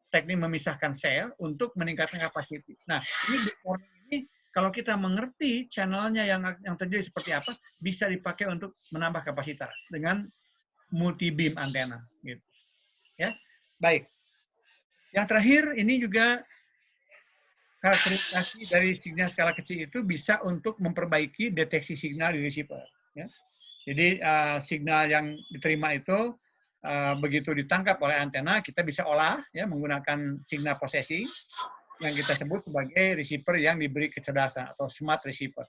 teknik memisahkan sel untuk meningkatkan kapasitas. Nah, ini kalau kita mengerti channelnya yang terjadi seperti apa, bisa dipakai untuk menambah kapasitas dengan multi beam antena. Gitu. Ya, baik. Yang terakhir ini juga karakteristik dari sinyal skala kecil itu bisa untuk memperbaiki deteksi signal di receiver. Ya. Jadi signal yang diterima itu begitu ditangkap oleh antena, kita bisa olah ya menggunakan signal prosesing yang kita sebut sebagai receiver yang diberi kecerdasan atau smart receiver.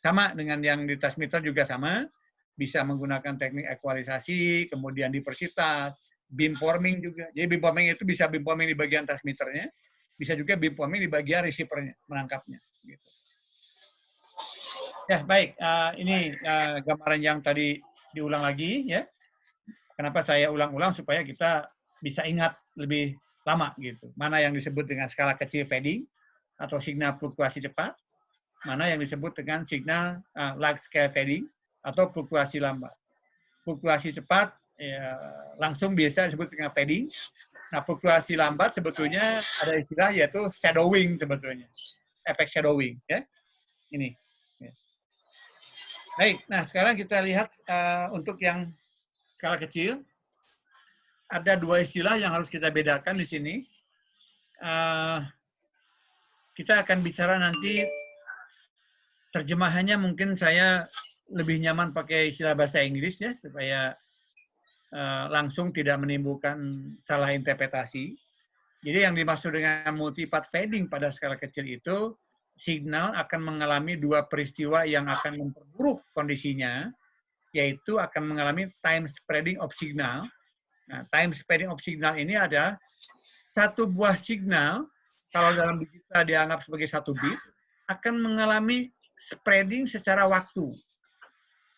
Sama dengan yang di transmitter juga sama, bisa menggunakan teknik ekualisasi, kemudian diversitas, beamforming juga. Jadi beamforming itu bisa beamforming di bagian transmitternya, bisa juga beamforming di bagian receivernya, menangkapnya. Gitu. Ya baik, ini gambaran yang tadi diulang lagi ya. Kenapa saya ulang-ulang supaya kita bisa ingat lebih lama gitu. Mana yang disebut dengan skala kecil fading atau signal fluktuasi cepat, mana yang disebut dengan signal large scale fading atau fluktuasi lambat. Fluktuasi cepat ya, langsung biasa disebut dengan fading. Nah, fluktuasi lambat sebetulnya ada istilah yaitu shadowing sebetulnya. Efek shadowing ya. Ini. Ya. Baik, nah sekarang kita lihat untuk yang skala kecil, ada dua istilah yang harus kita bedakan di sini. Kita akan bicara nanti, terjemahannya mungkin saya lebih nyaman pakai istilah bahasa Inggris ya, supaya langsung tidak menimbulkan salah interpretasi. Jadi yang dimaksud dengan multipart fading pada skala kecil itu, signal akan mengalami dua peristiwa yang akan memperburuk kondisinya, yaitu akan mengalami time spreading of signal. Nah, time spreading of signal ini ada satu buah signal, kalau dalam digital dianggap sebagai satu bit, akan mengalami spreading secara waktu.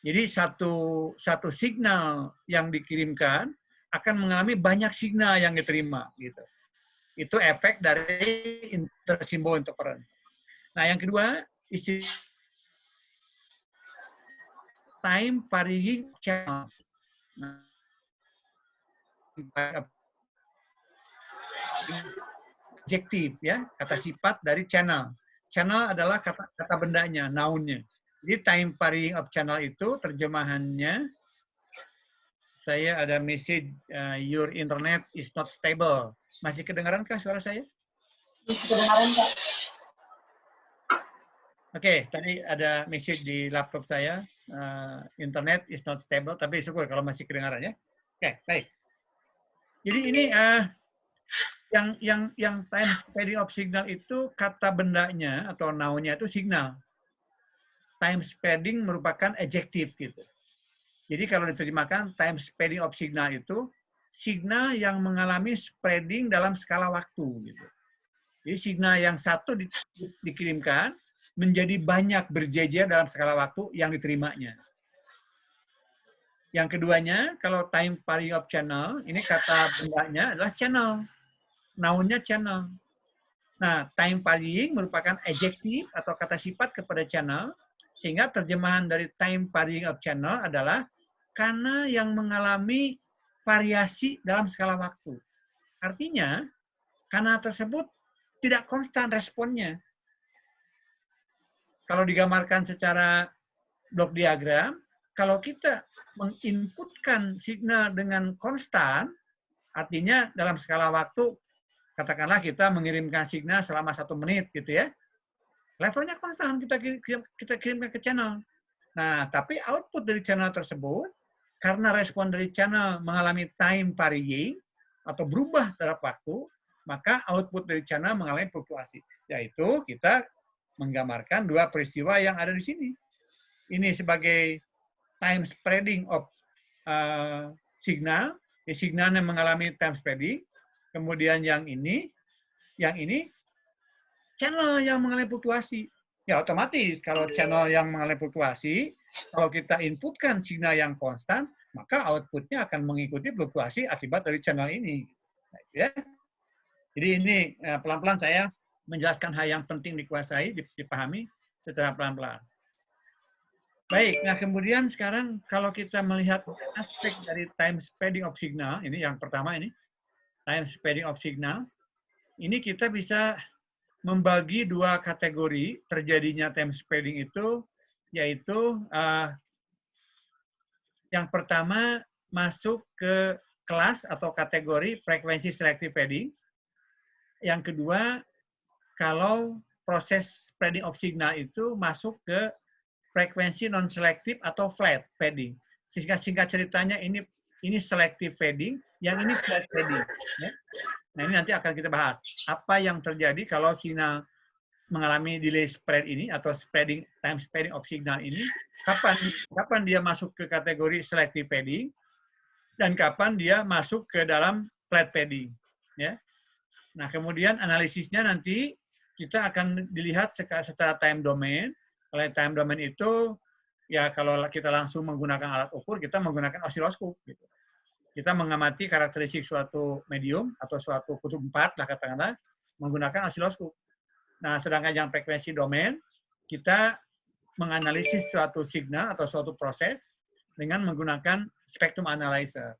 Jadi satu signal yang dikirimkan akan mengalami banyak signal yang diterima. Gitu. Itu efek dari intersymbol interference. Nah, yang kedua, istilah time varying channel. Nah, adjektif ya, kata sifat dari channel. Channel adalah kata bendanya, noun-nya. Jadi time varying of channel itu terjemahannya, saya ada message your internet is not stable. Masih kedengaran kah suara saya? Masih kedengaran, Pak. Oke, tadi ada message di laptop saya. internet is not stable, tapi syukur kalau masih kedengaran ya. Oke, baik. Jadi ini yang time spreading of signal itu kata bendanya atau noun-nya itu signal. Time spreading merupakan adjektif gitu. Jadi kalau diterjemahkan time spreading of signal itu signal yang mengalami spreading dalam skala waktu gitu. Jadi signal yang satu dikirimkan menjadi banyak berjejer dalam skala waktu yang diterimanya. Yang keduanya, kalau time varying of channel, ini kata bendanya adalah channel. Noun-nya channel. Nah, time varying merupakan adjektif atau kata sifat kepada channel, sehingga terjemahan dari time varying of channel adalah karena yang mengalami variasi dalam skala waktu. Artinya, kanal tersebut tidak konstan responnya. Kalau digambarkan secara blok diagram, kalau kita menginputkan signal dengan konstan, artinya dalam skala waktu, katakanlah kita mengirimkan signal selama 1 menit gitu ya, levelnya konstan, kita kirimkan ke channel. Nah, tapi output dari channel tersebut, karena respon dari channel mengalami time varying, atau berubah terhadap waktu, maka output dari channel mengalami fluktuasi. Yaitu kita menggambarkan dua peristiwa yang ada di sini. Ini sebagai time spreading of signal, signalnya mengalami time spreading, kemudian yang ini channel yang mengalami fluktuasi. Ya otomatis kalau channel yang mengalami fluktuasi, kalau kita inputkan signal yang konstan, maka outputnya akan mengikuti fluktuasi akibat dari channel ini. Nah, ya. Jadi ini pelan-pelan saya menjelaskan hal yang penting dikuasai, dipahami secara pelan-pelan. Baik, nah kemudian sekarang kalau kita melihat aspek dari time spreading of signal, ini yang pertama ini, time spreading of signal, ini kita bisa membagi dua kategori terjadinya time spreading itu, yaitu yang pertama masuk ke kelas atau kategori frekuensi selective fading, yang kedua kalau proses spreading of signal itu masuk ke frekuensi non-selektif atau flat fading. Singkat ceritanya ini selective fading, yang ini flat fading. Ya. Nah ini nanti akan kita bahas. Apa yang terjadi kalau signal mengalami delay spread ini atau time spreading of signal ini, kapan dia masuk ke kategori selective fading dan kapan dia masuk ke dalam flat fading. Ya. Nah kemudian analisisnya nanti kita akan dilihat secara time domain. Kalau time domain itu, ya kalau kita langsung menggunakan alat ukur, kita menggunakan osiloskop. Gitu. Kita mengamati karakteristik suatu medium atau suatu kutub 4, lah katakanlah, menggunakan osiloskop. Nah, sedangkan yang frekuensi domain, kita menganalisis suatu signal atau suatu proses dengan menggunakan spektrum analyzer.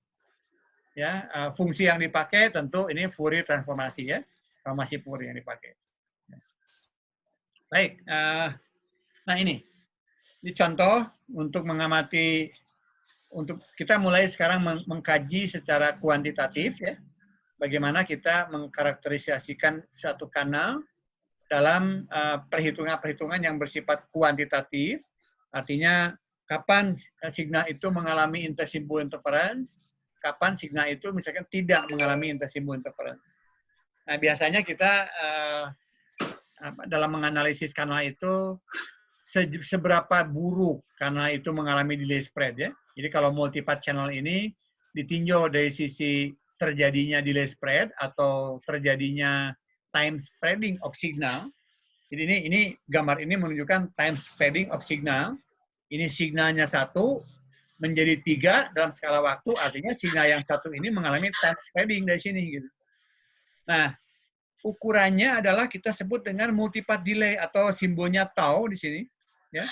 Ya, fungsi yang dipakai tentu ini Fourier transformasi ya, transformasi Fourier yang dipakai. Baik. Nah ini contoh untuk mengamati, untuk kita mulai sekarang mengkaji secara kuantitatif ya, bagaimana kita mengkarakterisasikan suatu kanal dalam perhitungan-perhitungan yang bersifat kuantitatif, artinya kapan signal itu mengalami intersimbol interference, kapan signal itu misalkan tidak mengalami intersimbol interference. Nah biasanya kita dalam menganalisis kanal itu seberapa buruk kanal itu mengalami delay spread ya. Jadi kalau multipath channel ini ditinjau dari sisi terjadinya delay spread atau terjadinya time spreading of signal. Jadi ini gambar ini menunjukkan time spreading of signal. Ini signalnya 1 menjadi 3 dalam skala waktu, artinya signal yang 1 ini mengalami time spreading dari sini gitu. Nah, ukurannya adalah kita sebut dengan multipath delay atau simbolnya tau di sini. Ya.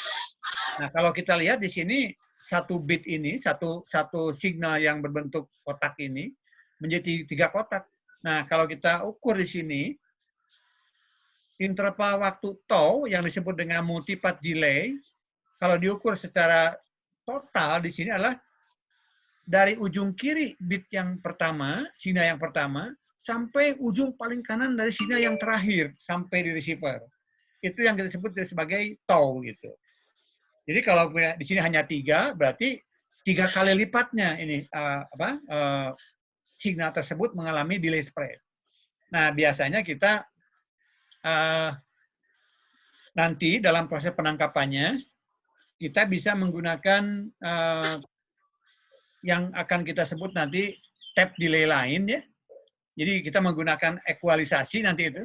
Nah kalau kita lihat di sini 1 bit ini, satu signal yang berbentuk kotak ini menjadi 3 kotak. Nah kalau kita ukur di sini interval waktu tau yang disebut dengan multipath delay, kalau diukur secara total di sini adalah dari ujung kiri bit yang pertama, sinyal yang pertama, sampai ujung paling kanan dari sinyal yang terakhir sampai di receiver. Itu yang kita sebut sebagai tau gitu. Jadi kalau di sini hanya 3, berarti 3 kali lipatnya ini signal tersebut mengalami delay spread. Nah, biasanya kita nanti dalam proses penangkapannya, kita bisa menggunakan yang akan kita sebut nanti tap delay lain ya. Jadi kita menggunakan ekualisasi nanti itu,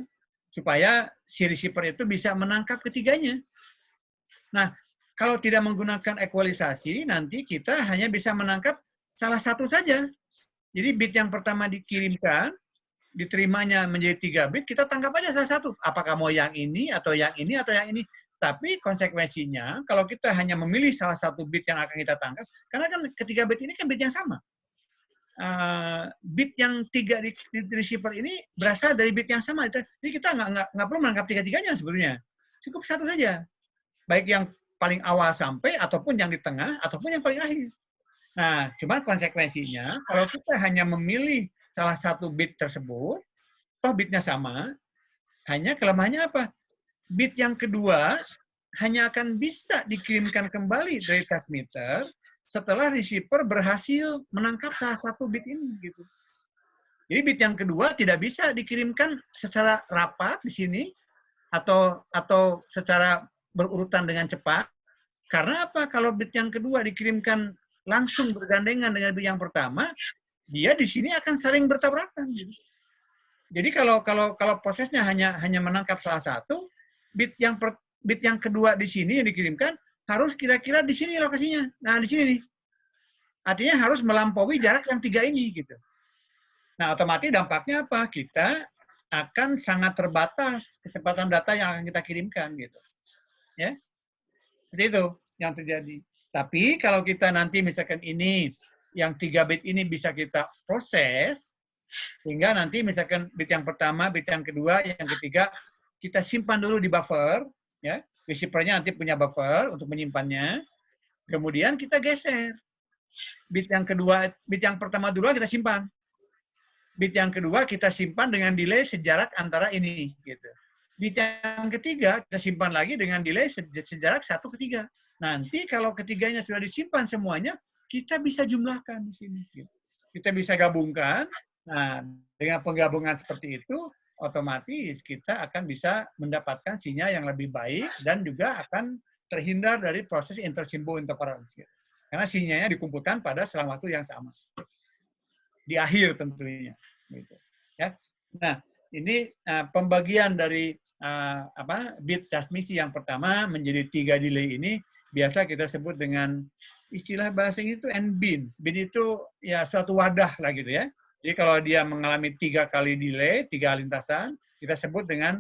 supaya si receiver itu bisa menangkap ketiganya. Nah, kalau tidak menggunakan ekualisasi, nanti kita hanya bisa menangkap salah satu saja. Jadi bit yang pertama dikirimkan, diterimanya menjadi 3 bit, kita tangkap aja salah satu. Apakah mau yang ini, atau yang ini, atau yang ini. Tapi konsekuensinya, kalau kita hanya memilih salah satu bit yang akan kita tangkap, karena kan ketiga bit ini kan bit yang sama. Bit yang 3 di receiver ini berasal dari bit yang sama. Jadi kita nggak perlu menangkap tiga-tiganya sebenarnya. Cukup satu saja. Baik yang paling awal sampai, ataupun yang di tengah, ataupun yang paling akhir. Nah, cuman konsekuensinya, kalau kita hanya memilih salah satu bit tersebut, toh bitnya sama, hanya kelemahannya apa? Bit yang kedua hanya akan bisa dikirimkan kembali dari transmitter setelah receiver berhasil menangkap salah satu bit ini, gitu. Jadi bit yang kedua tidak bisa dikirimkan secara rapat di sini atau secara berurutan dengan cepat. Karena apa? Kalau bit yang kedua dikirimkan langsung bergandengan dengan bit yang pertama, dia di sini akan saling bertabrakan. Gitu. Jadi kalau prosesnya hanya menangkap salah satu, bit yang kedua di sini yang dikirimkan harus kira-kira di sini lokasinya. Nah, di sini nih. Artinya harus melampaui jarak yang 3 ini gitu. Nah, otomatis dampaknya apa? Kita akan sangat terbatas kecepatan data yang akan kita kirimkan gitu. Ya. Seperti itu yang terjadi. Tapi kalau kita nanti misalkan ini yang 3 bit ini bisa kita proses, sehingga nanti misalkan bit yang pertama, bit yang kedua, yang ketiga, kita simpan dulu di buffer, ya. Receiver-nya nanti punya buffer untuk menyimpannya. Kemudian kita geser. Bit yang kedua, bit yang pertama dulu kita simpan. Bit yang kedua kita simpan dengan delay sejarak antara ini, gitu. Bit yang ketiga kita simpan lagi dengan delay sejarak 1/3. Nanti kalau ketiganya sudah disimpan semuanya, kita bisa jumlahkan di sini. Gitu. Kita bisa gabungkan. Nah, dengan penggabungan seperti itu, otomatis kita akan bisa mendapatkan sinyal yang lebih baik dan juga akan terhindar dari proses intersimbo interference. Gitu. Karena sinyalnya dikumpulkan pada selang waktu yang sama. Di akhir tentunya. Gitu. Ya. Nah, ini pembagian dari bit transmisi yang pertama menjadi 3 delay ini biasa kita sebut dengan istilah bahasa itu N-bins. Bin itu ya suatu wadah lah gitu ya. Jadi kalau dia mengalami 3 kali delay, 3 lintasan, kita sebut dengan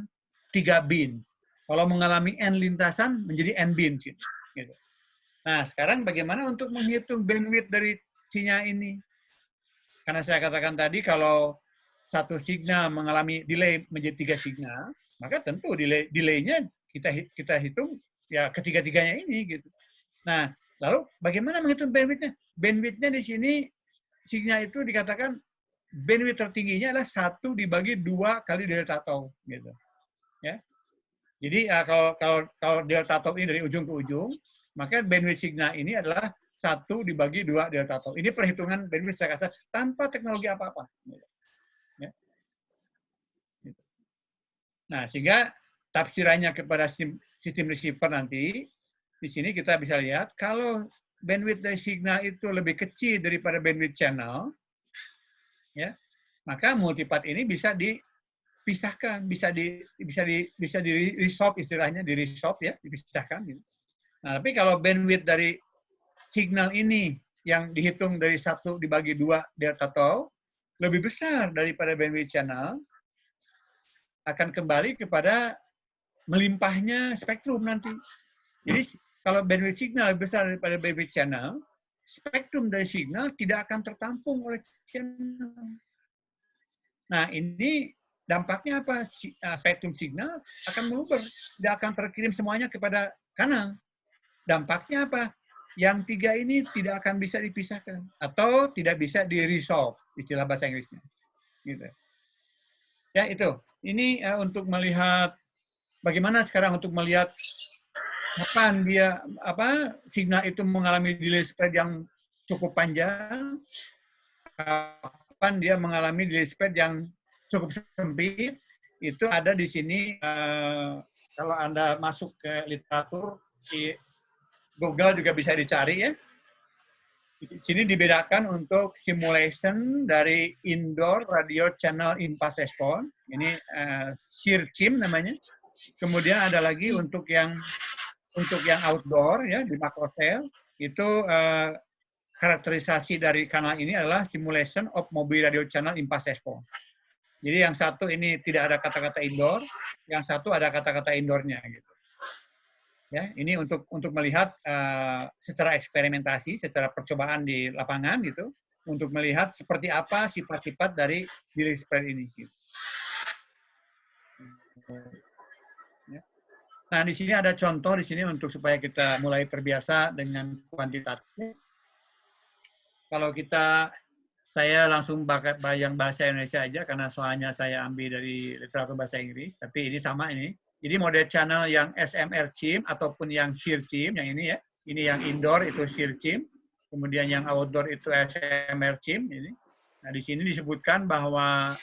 3 bins. Kalau mengalami N lintasan, menjadi N-bins. Gitu. Nah, sekarang bagaimana untuk menghitung bandwidth dari sinyal ini? Karena saya katakan tadi, kalau satu signal mengalami delay menjadi 3 signal, maka tentu delay-nya kita hitung ya ketiga-tiganya ini. Gitu. Nah, lalu bagaimana menghitung bandwidth-nya? Bandwidth-nya di sini, signal itu dikatakan bandwidth tertingginya adalah 1 dibagi 2 kali delta tau, gitu. Ya. Jadi kalau delta tau ini dari ujung ke ujung, maka bandwidth signal ini adalah 1 dibagi 2 delta tau. Ini perhitungan bandwidth secara kasar tanpa teknologi apa-apa. Ya. Nah, sehingga tafsirannya kepada sistem receiver nanti, di sini kita bisa lihat, kalau bandwidth dari signal itu lebih kecil daripada bandwidth channel, ya, maka multipart ini bisa dipisahkan, bisa di resolve istilahnya, di resolve ya, dipisahkan. Gitu. Nah, tapi kalau bandwidth dari signal ini yang dihitung dari 1 dibagi 2 delta tau lebih besar daripada bandwidth channel, akan kembali kepada melimpahnya spektrum nanti. Jadi kalau bandwidth signal lebih besar daripada bandwidth channel, spektrum dari signal tidak akan tertampung oleh channel. Nah, ini dampaknya apa? Spektrum signal akan meluber, tidak akan terkirim semuanya kepada kanal. Dampaknya apa? Yang 3 ini tidak akan bisa dipisahkan atau tidak bisa di-resolve, istilah bahasa Inggrisnya. Gitu. Ya, itu. Ini untuk melihat bagaimana sekarang untuk melihat kapan dia signal itu mengalami delay spread yang cukup panjang, kapan dia mengalami delay spread yang cukup sempit, itu ada di sini. Kalau Anda masuk ke literatur di Google juga bisa dicari ya. Di sini dibedakan untuk simulation dari indoor radio channel impulse response. Ini SIRCHIM namanya. Kemudian ada lagi untuk yang outdoor ya di macrocell itu karakterisasi dari kanal ini adalah simulation of mobile radio channel impulse response. Jadi yang satu ini tidak ada kata-kata indoor, yang satu ada kata-kata indoornya gitu. Ya, ini untuk melihat secara eksperimentasi, secara percobaan di lapangan gitu, untuk melihat seperti apa sifat-sifat dari delay spread ini. Gitu. Ya. Nah, di sini ada contoh di sini untuk supaya kita mulai terbiasa dengan kuantitatif. Kalau saya langsung bayang bahasa Indonesia aja karena soalnya saya ambil dari literatur bahasa Inggris, tapi ini sama ini. Jadi mode channel yang SMR CHIM ataupun yang SIR CHIM, yang ini ya. Ini yang indoor itu SIR CHIM, kemudian yang outdoor itu SMR CHIM ini. Nah, di sini disebutkan bahwa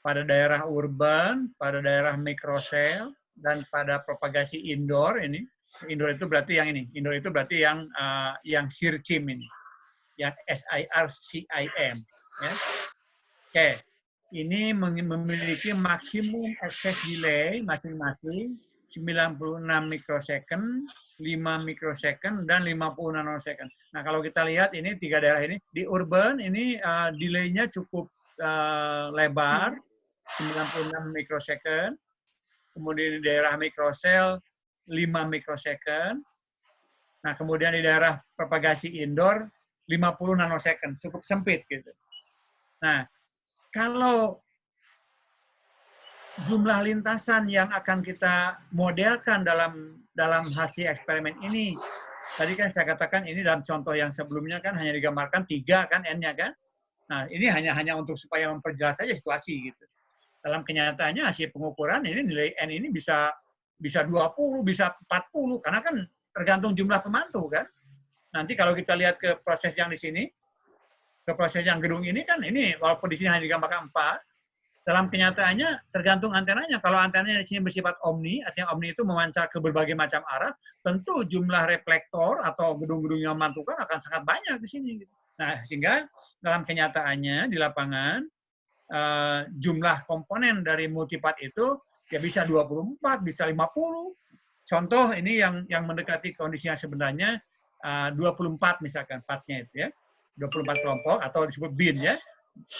pada daerah urban, pada daerah microcell, dan pada propagasi indoor ini. Indoor itu berarti yang ini. Indoor itu berarti yang SIR CHIM ini. Yang SIRCIM. Ya. Oke. Ini memiliki maksimum access delay masing-masing 96 mikrosecond, 5 mikrosecond, dan 50 nanosecond. Nah, kalau kita lihat ini tiga daerah ini, di urban ini delay-nya cukup lebar, 96 mikrosecond. Kemudian di daerah microcell, 5 mikrosecond. Nah, kemudian di daerah propagasi indoor, 50 nanosecond, cukup sempit gitu. Nah, kalau jumlah lintasan yang akan kita modelkan dalam hasil eksperimen ini, tadi kan saya katakan ini dalam contoh yang sebelumnya kan hanya digambarkan 3 kan N-nya kan. Nah, ini hanya untuk supaya memperjelas saja situasi gitu. Dalam kenyataannya hasil pengukuran ini nilai N ini bisa 20, bisa 40 karena kan tergantung jumlah pemantau kan. Nanti kalau kita lihat ke proses yang di sini, ke proses yang gedung ini kan ini walaupun di sini hanya digambarkan 4, dalam kenyataannya tergantung antenanya. Kalau antenanya di sini bersifat omni, artinya omni itu memancar ke berbagai macam arah, tentu jumlah reflektor atau gedung-gedung yang memantulkan akan sangat banyak di sini. Nah, sehingga dalam kenyataannya di lapangan jumlah komponen dari multipart itu ya bisa 24, bisa 50. Contoh ini yang mendekati kondisi yang sebenarnya 24 misalkan partnya itu ya. 24 kelompok atau disebut bin ya.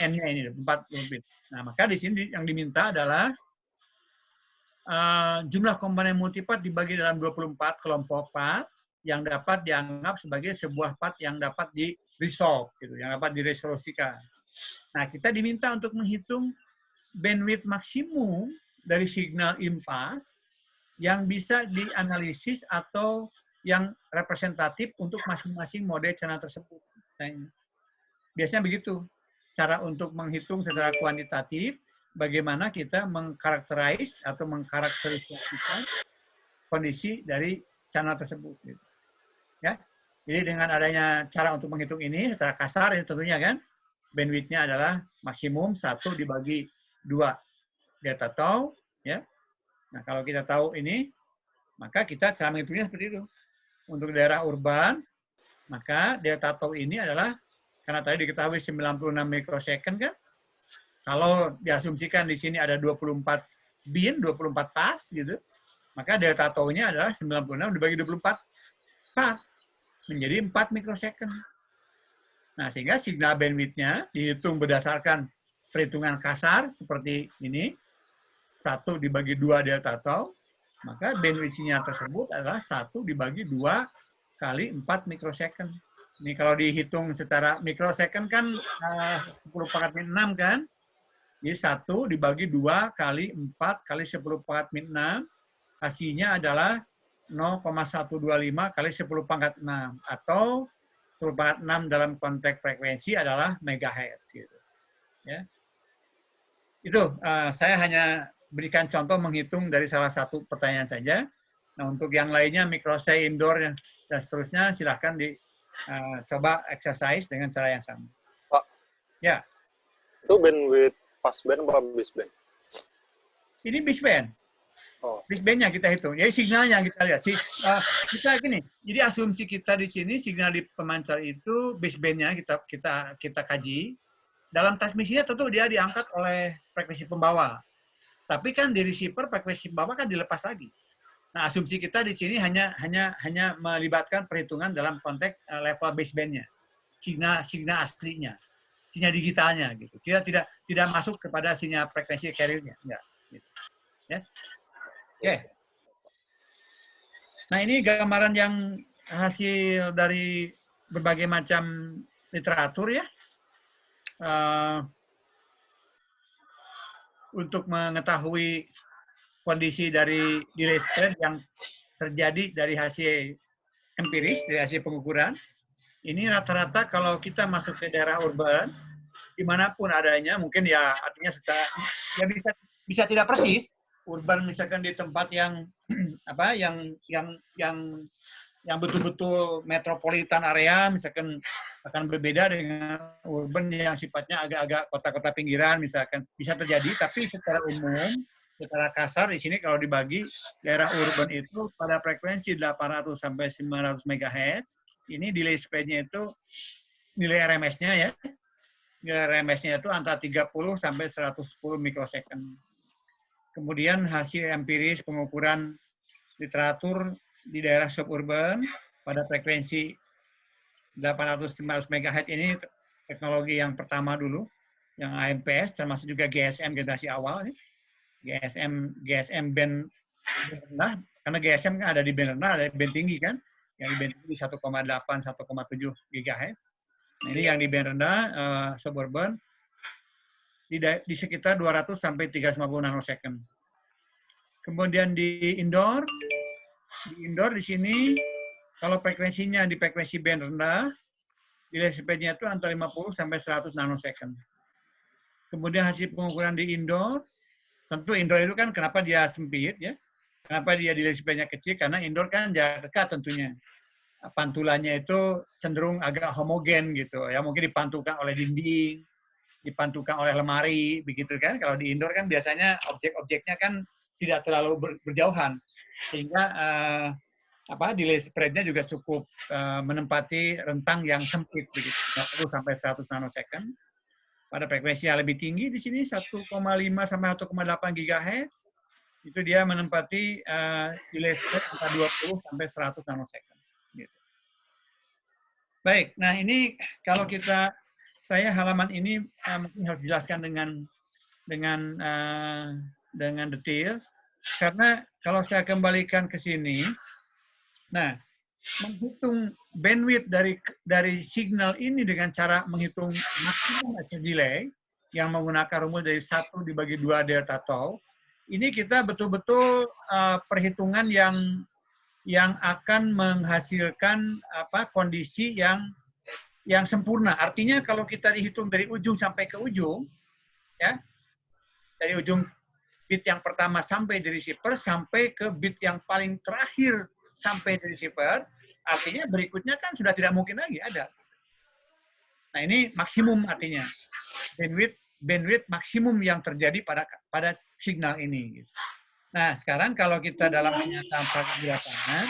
N-nya ini 4 bin. Nah, maka di sini yang diminta adalah jumlah komponen multipart dibagi dalam 24 kelompok part yang dapat dianggap sebagai sebuah part yang dapat di-resolve gitu, yang dapat diresolusikan. Nah, kita diminta untuk menghitung bandwidth maksimum dari signal impulse yang bisa dianalisis atau yang representatif untuk masing-masing mode channel tersebut. Biasanya begitu. Cara untuk menghitung secara kuantitatif, bagaimana kita mengkarakteris atau mengkarakterisasikan kondisi dari channel tersebut. Ya. Jadi dengan adanya cara untuk menghitung ini secara kasar, ini tentunya kan, bandwidth-nya adalah maksimum 1 dibagi 2 delta tau. Ya. Nah, kalau kita tahu ini, maka kita cara menghitungnya seperti itu. Untuk daerah urban, maka delta tau ini adalah, karena tadi diketahui 96 mikrosecond kan, kalau diasumsikan di sini ada 24 bin, 24 pas gitu, maka delta tau-nya adalah 96 dibagi 24 pas, menjadi 4 mikrosecond. Nah, sehingga signal bandwidth-nya dihitung berdasarkan perhitungan kasar seperti ini, 1 dibagi 2 delta tau, maka bandwidth-nya tersebut adalah 1 dibagi 2 kali 4 mikrosecond. Ini kalau dihitung secara mikrosecond kan 10 pangkat min 6 kan? Jadi 1 dibagi 2 kali 4 kali 10 pangkat min 6, hasilnya adalah 0,125 kali 10 pangkat 6. Atau 10 pangkat 6 dalam konteks frekuensi adalah megahertz. Gitu. Ya. Itu saya hanya berikan contoh menghitung dari salah satu pertanyaan saja. Nah, untuk yang lainnya, microsay, indoor, dan seterusnya, silahkan coba exercise dengan cara yang sama. Pak, ya. Itu bandwidth passband apa baseband? Ini baseband. Oh. Basebandnya kita hitung. Jadi signalnya kita lihat. Kita gini. Jadi asumsi kita di sini signal di pemancar itu basebandnya kita kaji. Dalam transmisinya tentu dia diangkat oleh frekuensi pembawa. Tapi kan di receiver frekuensi pembawa kan dilepas lagi. Nah, asumsi kita di sini hanya melibatkan perhitungan dalam konteks level basebandnya, signal aslinya, sinyal digitalnya gitu. Kita tidak masuk kepada sinyal frekuensi carrier-nya, enggak. Gitu. Ya. Oke. Nah, ini gambaran yang hasil dari berbagai macam literatur ya. Untuk mengetahui kondisi dari delay spread yang terjadi dari hasil empiris, dari hasil pengukuran. Ini rata-rata kalau kita masuk ke daerah urban, dimanapun adanya, mungkin ya artinya secara ya bisa tidak persis. Urban misalkan di tempat yang yang betul-betul metropolitan area, misalkan akan berbeda dengan urban yang sifatnya agak-agak kota-kota pinggiran, misalkan bisa terjadi. Tapi secara umum, secara kasar di sini kalau dibagi daerah urban itu pada frekuensi 800 sampai 900 MHz, ini delay spread-nya itu nilai RMS-nya ya. Nilai RMS-nya itu antara 30 sampai 110 mikrosecond. Kemudian hasil empiris pengukuran literatur di daerah suburban pada frekuensi 800-900 MHz ini teknologi yang pertama dulu, yang AMPS, termasuk juga GSM generasi awal. GSM band rendah, karena GSM kan ada di band rendah, ada di band tinggi kan, yang di band tinggi 1,8, 1,7 GHz. Nah, ini yang di band rendah, suburban, di sekitar 200 sampai 350 nanosecond. Kemudian di indoor di sini, kalau frekuensinya di frekuensi band rendah, delay spread-nya itu antara 50 sampai 100 nanosecond. Kemudian hasil pengukuran di indoor, tentu indoor itu kan kenapa dia sempit ya? Kenapa dia delay spread-nya kecil? Karena indoor kan jarak dekat tentunya. Pantulannya itu cenderung agak homogen gitu ya, mungkin dipantulkan oleh dinding, dipantulkan oleh lemari, begitu kan. Kalau di indoor kan biasanya objek-objeknya kan tidak terlalu berjauhan, sehingga delay spread-nya juga cukup menempati rentang yang sempit, begitu, 50 sampai 100 nanosecond. Pada frekuensi yang lebih tinggi di sini 1,5 sampai 1,8 GHz, itu dia menempati delay spread antara 20 sampai 100 nanosecond. Gitu. Baik, nah ini kalau saya halaman ini mungkin harus dijelaskan dengan detail, karena kalau saya kembalikan ke sini, nah menghitung bandwidth dari signal ini dengan cara menghitung maksimum access delay yang menggunakan rumus dari 1 dibagi 2 delta tau, ini kita betul-betul perhitungan yang akan menghasilkan kondisi yang sempurna. Artinya kalau kita dihitung dari ujung sampai ke ujung, ya, dari ujung bit yang pertama sampai di receiver sampai ke bit yang paling terakhir sampai di receiver, artinya berikutnya kan sudah tidak mungkin lagi ada. Nah, ini maksimum artinya. Bandwidth maksimum yang terjadi pada signal ini. Nah, sekarang kalau kita dalam kenyataan praktik di lapangan,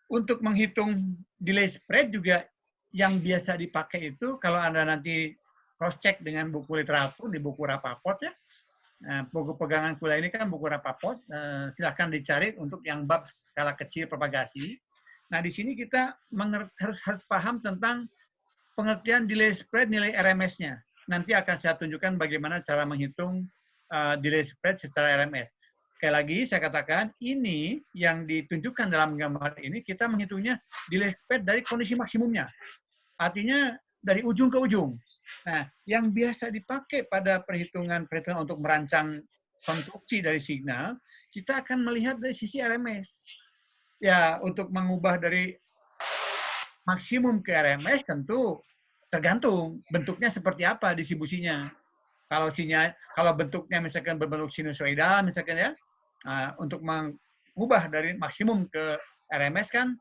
untuk menghitung delay spread juga yang biasa dipakai itu, kalau Anda nanti cross-check dengan buku literatur, di buku Rapaport ya, nah, buku pegangan kuliah ini kan buku Rapaport, silahkan dicari untuk yang bab skala kecil propagasi. Nah, di sini kita harus paham tentang pengertian delay spread, nilai RMS-nya. Nanti akan saya tunjukkan bagaimana cara menghitung delay spread secara RMS. Sekali lagi saya katakan, ini yang ditunjukkan dalam gambar ini, kita menghitungnya delay spread dari kondisi maksimumnya. Artinya dari ujung ke ujung. Nah, yang biasa dipakai pada perhitungan untuk merancang konstruksi dari signal, kita akan melihat dari sisi RMS. Ya, untuk mengubah dari maksimum ke RMS tentu tergantung bentuknya seperti apa distribusinya. Kalau bentuknya misalkan berbentuk sinusoidal misalkan ya, untuk ubah dari maksimum ke RMS kan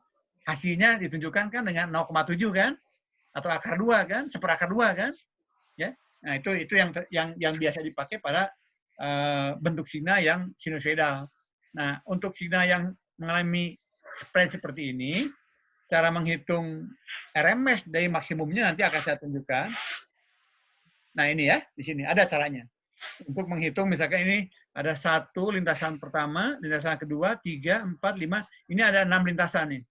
hasilnya ditunjukkan kan dengan 0,7 kan, atau akar 2 kan, seperakar 2 kan, ya. Nah itu yang biasa dipakai pada bentuk signal yang sinusoidal. Nah untuk signal yang mengalami spread seperti ini, cara menghitung RMS dari maksimumnya nanti akan saya tunjukkan. Nah ini ya, di sini ada caranya. Untuk menghitung misalkan ini ada 1 lintasan pertama, lintasan kedua, 3, 4, 5, ini ada 6 lintasan nih.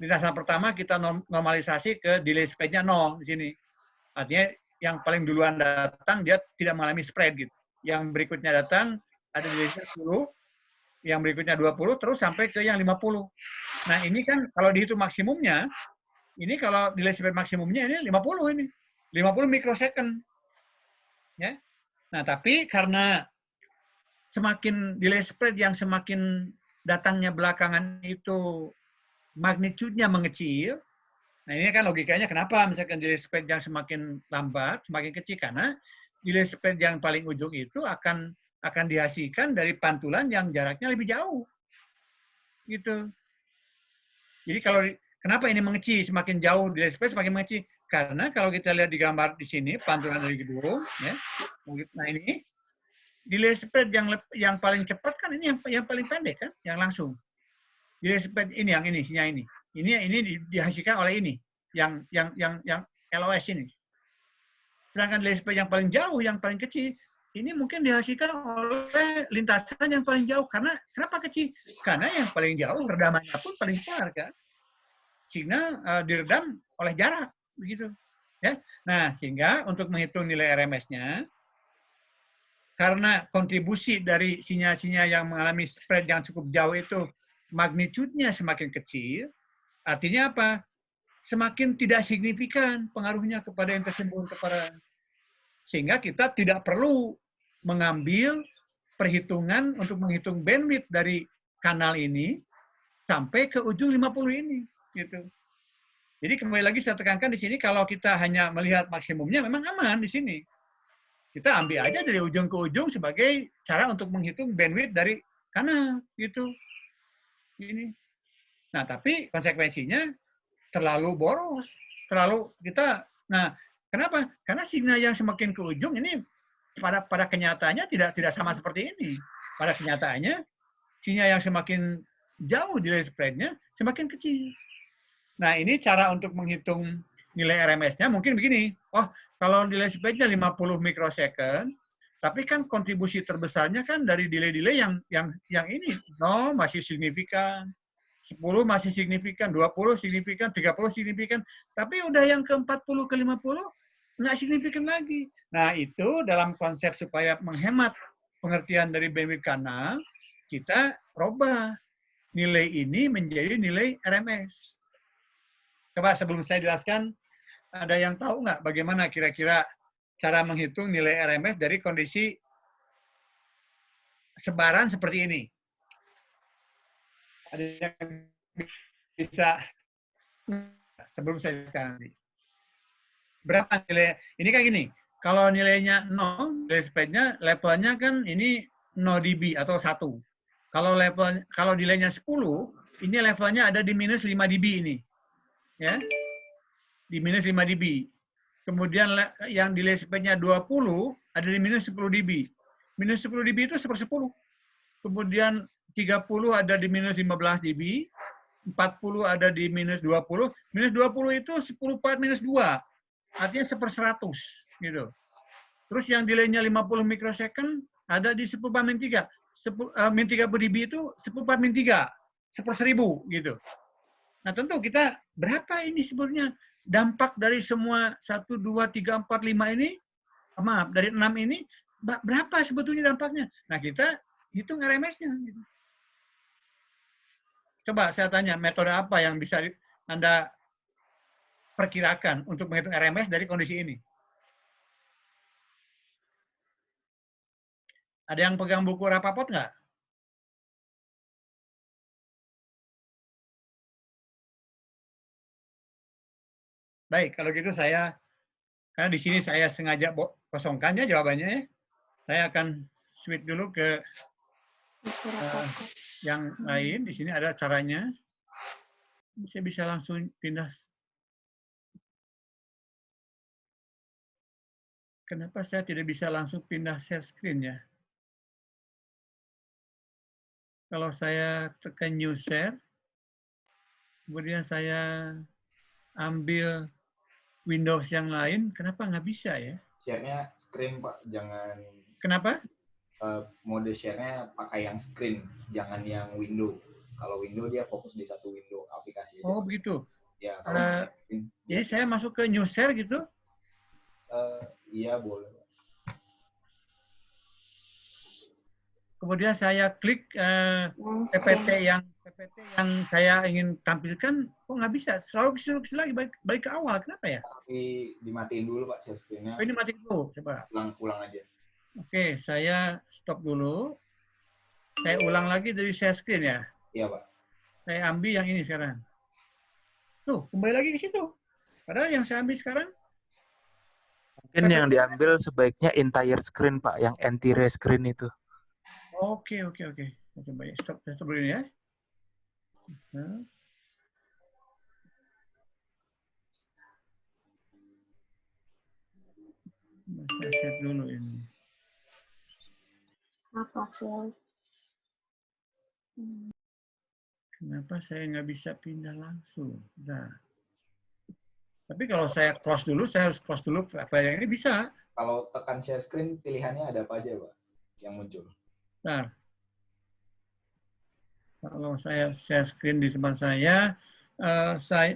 Lintasan pertama kita normalisasi ke delay spread-nya 0 di sini. Artinya yang paling duluan datang dia tidak mengalami spread gitu. Yang berikutnya datang ada delay spread 10, yang berikutnya 20, terus sampai ke yang 50. Nah ini kan kalau dihitung maksimumnya, ini kalau delay spread maksimumnya ini 50 ini. 50 mikrosecond. Ya. Nah, tapi karena semakin delay spread yang semakin datangnya belakangan itu magnitude-nya mengecil, nah ini kan logikanya kenapa misalkan delay spread yang semakin lambat, semakin kecil, karena delay spread yang paling ujung itu akan dihasilkan dari pantulan yang jaraknya lebih jauh. Gitu. Jadi kalau kenapa ini mengecil, semakin jauh delay spread semakin mengecil? Karena kalau kita lihat di gambar di sini pantulan dari gedung, ya. Nah ini delay spread yang paling cepat kan ini yang paling pendek kan, yang langsung. Delay spread ini yang ini, sinyal ini. Ini dihasilkan oleh ini, yang LOS ini. Sedangkan delay spread yang paling jauh, yang paling kecil, ini mungkin dihasilkan oleh lintasan yang paling jauh. Karena kenapa kecil? Karena yang paling jauh redamannya pun paling besar kan. Signal diredam oleh jarak, begitu. Ya. Nah, sehingga untuk menghitung nilai RMS-nya, karena kontribusi dari sinyal-sinyal yang mengalami spread yang cukup jauh itu magnitude-nya semakin kecil, artinya apa? Semakin tidak signifikan pengaruhnya kepada interference. Sehingga kita tidak perlu mengambil perhitungan untuk menghitung bandwidth dari kanal ini sampai ke ujung 50 ini. Gitu. Jadi kembali lagi saya tekankan di sini, kalau kita hanya melihat maksimumnya memang aman di sini. Kita ambil aja dari ujung ke ujung sebagai cara untuk menghitung bandwidth dari kanal gitu. Ini. Nah, tapi konsekuensinya terlalu boros, terlalu kita. Nah, kenapa? Karena signal yang semakin ke ujung ini pada kenyataannya tidak sama seperti ini. Pada kenyataannya sinyal yang semakin jauh delay spread-nya semakin kecil. Nah, ini cara untuk menghitung nilai RMS-nya mungkin begini. Oh, kalau delay spread-nya 50 mikrosecond, tapi kan kontribusi terbesarnya kan dari delay-delay yang ini. No, masih signifikan. 10 masih signifikan, 20 signifikan, 30 signifikan. Tapi udah yang ke 40, ke 50, nggak signifikan lagi. Nah, itu dalam konsep supaya menghemat pengertian dari bandwidth kanal, kita rubah nilai ini menjadi nilai RMS. Coba sebelum saya jelaskan, ada yang tahu nggak bagaimana kira-kira cara menghitung nilai RMS dari kondisi sebaran seperti ini? Ada yang bisa, sebelum saya jelaskan nanti. Berapa nilai? Ini kan gini, kalau nilainya 0, nilai spread-nya levelnya kan ini 0 dB atau 1. Kalau nilainya 10, ini levelnya ada di minus 5 dB ini. Ya, di minus 5 dB. Kemudian yang delay spread-nya 20 ada di minus 10 dB. Minus 10 dB itu 1/10. Kemudian 30 ada di minus 15 dB. 40 ada di minus 20. Minus 20 itu 10/4 minus 2. Artinya 1/100. Gitu. Terus yang delay-nya 50 mikrosecond ada di 10/3. Min 30 dB itu 10/3. 1/1000 gitu. Nah, tentu kita berapa ini sebetulnya dampak dari semua 1, 2, 3, 4, 5 ini, maaf, dari 6 ini, berapa sebetulnya dampaknya? Nah, kita hitung RMS-nya. Gitu. Coba saya tanya, metode apa yang bisa Anda perkirakan untuk menghitung RMS dari kondisi ini? Ada yang pegang buku Rapaport nggak? Baik, kalau gitu karena di sini saya sengaja kosongkan ya jawabannya ya. Saya akan switch dulu ke yang lain. Di sini ada caranya. Saya bisa langsung pindah. Kenapa saya tidak bisa langsung pindah share screen ya? Kalau saya tekan new share, kemudian saya ambil Windows yang lain, kenapa nggak bisa ya? Share-nya screen, Pak. Jangan Kenapa? mode share-nya pakai yang screen, jangan yang window. Kalau window dia fokus di satu window aplikasi aja. Oh, Pak. begitu. Ya, kalau Jadi saya masuk ke new share gitu? Iya, boleh. Kemudian saya klik PPT yang saya ingin tampilkan, kok nggak bisa? Selalu lagi balik ke awal, kenapa ya? Tapi dimatiin dulu, Pak, share screen-nya. Oh, ini mati dulu, coba. Ulang aja. Oke, saya stop dulu. Saya ulang lagi dari share screen ya. Iya, Pak. Saya ambil yang ini sekarang. Tuh, kembali lagi ke situ. Padahal yang saya ambil sekarang. Mungkin yang diambil sebaiknya entire screen, Pak, yang entire screen itu. Oke. Saya coba ya. Stop dulu ini ya. Nah. Saya set dulu ini. Apa sih? Kenapa saya nggak bisa pindah langsung? Nah. Tapi kalau saya close dulu, saya harus close dulu apa yang ini bisa. Kalau tekan share screen, pilihannya ada apa aja, Pak, yang muncul? Nah, kalau saya share screen di tempat saya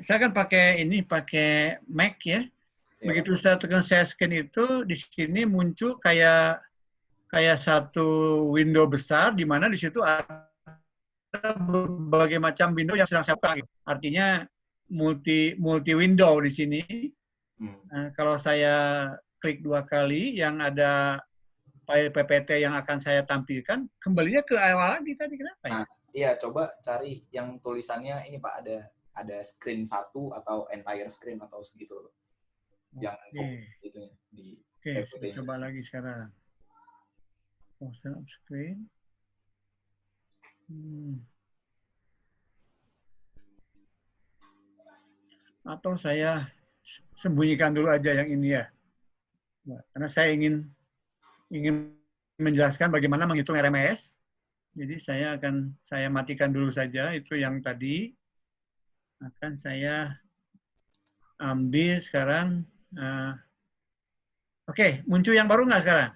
kan pakai Mac ya. Begitu saya tekan share screen itu, di sini muncul kayak satu window besar, di mana di situ ada berbagai macam window yang sedang saya buka. Artinya multi window di sini. Nah, kalau saya klik 2 kali yang ada file PPT yang akan saya tampilkan, kembalinya ke awal lagi tadi, kenapa ya? Nah, iya, coba cari yang tulisannya ini, Pak, ada screen 1 atau entire screen atau segitu loh. Jangan fokus itunya di Oke, saya coba lagi sekarang. Open up screen. Atau saya sembunyikan dulu aja yang ini ya. Nah, karena saya ingin menjelaskan bagaimana menghitung RMS. Jadi saya matikan dulu saja itu yang tadi. Akan saya ambil sekarang. Oke, muncul yang baru nggak sekarang?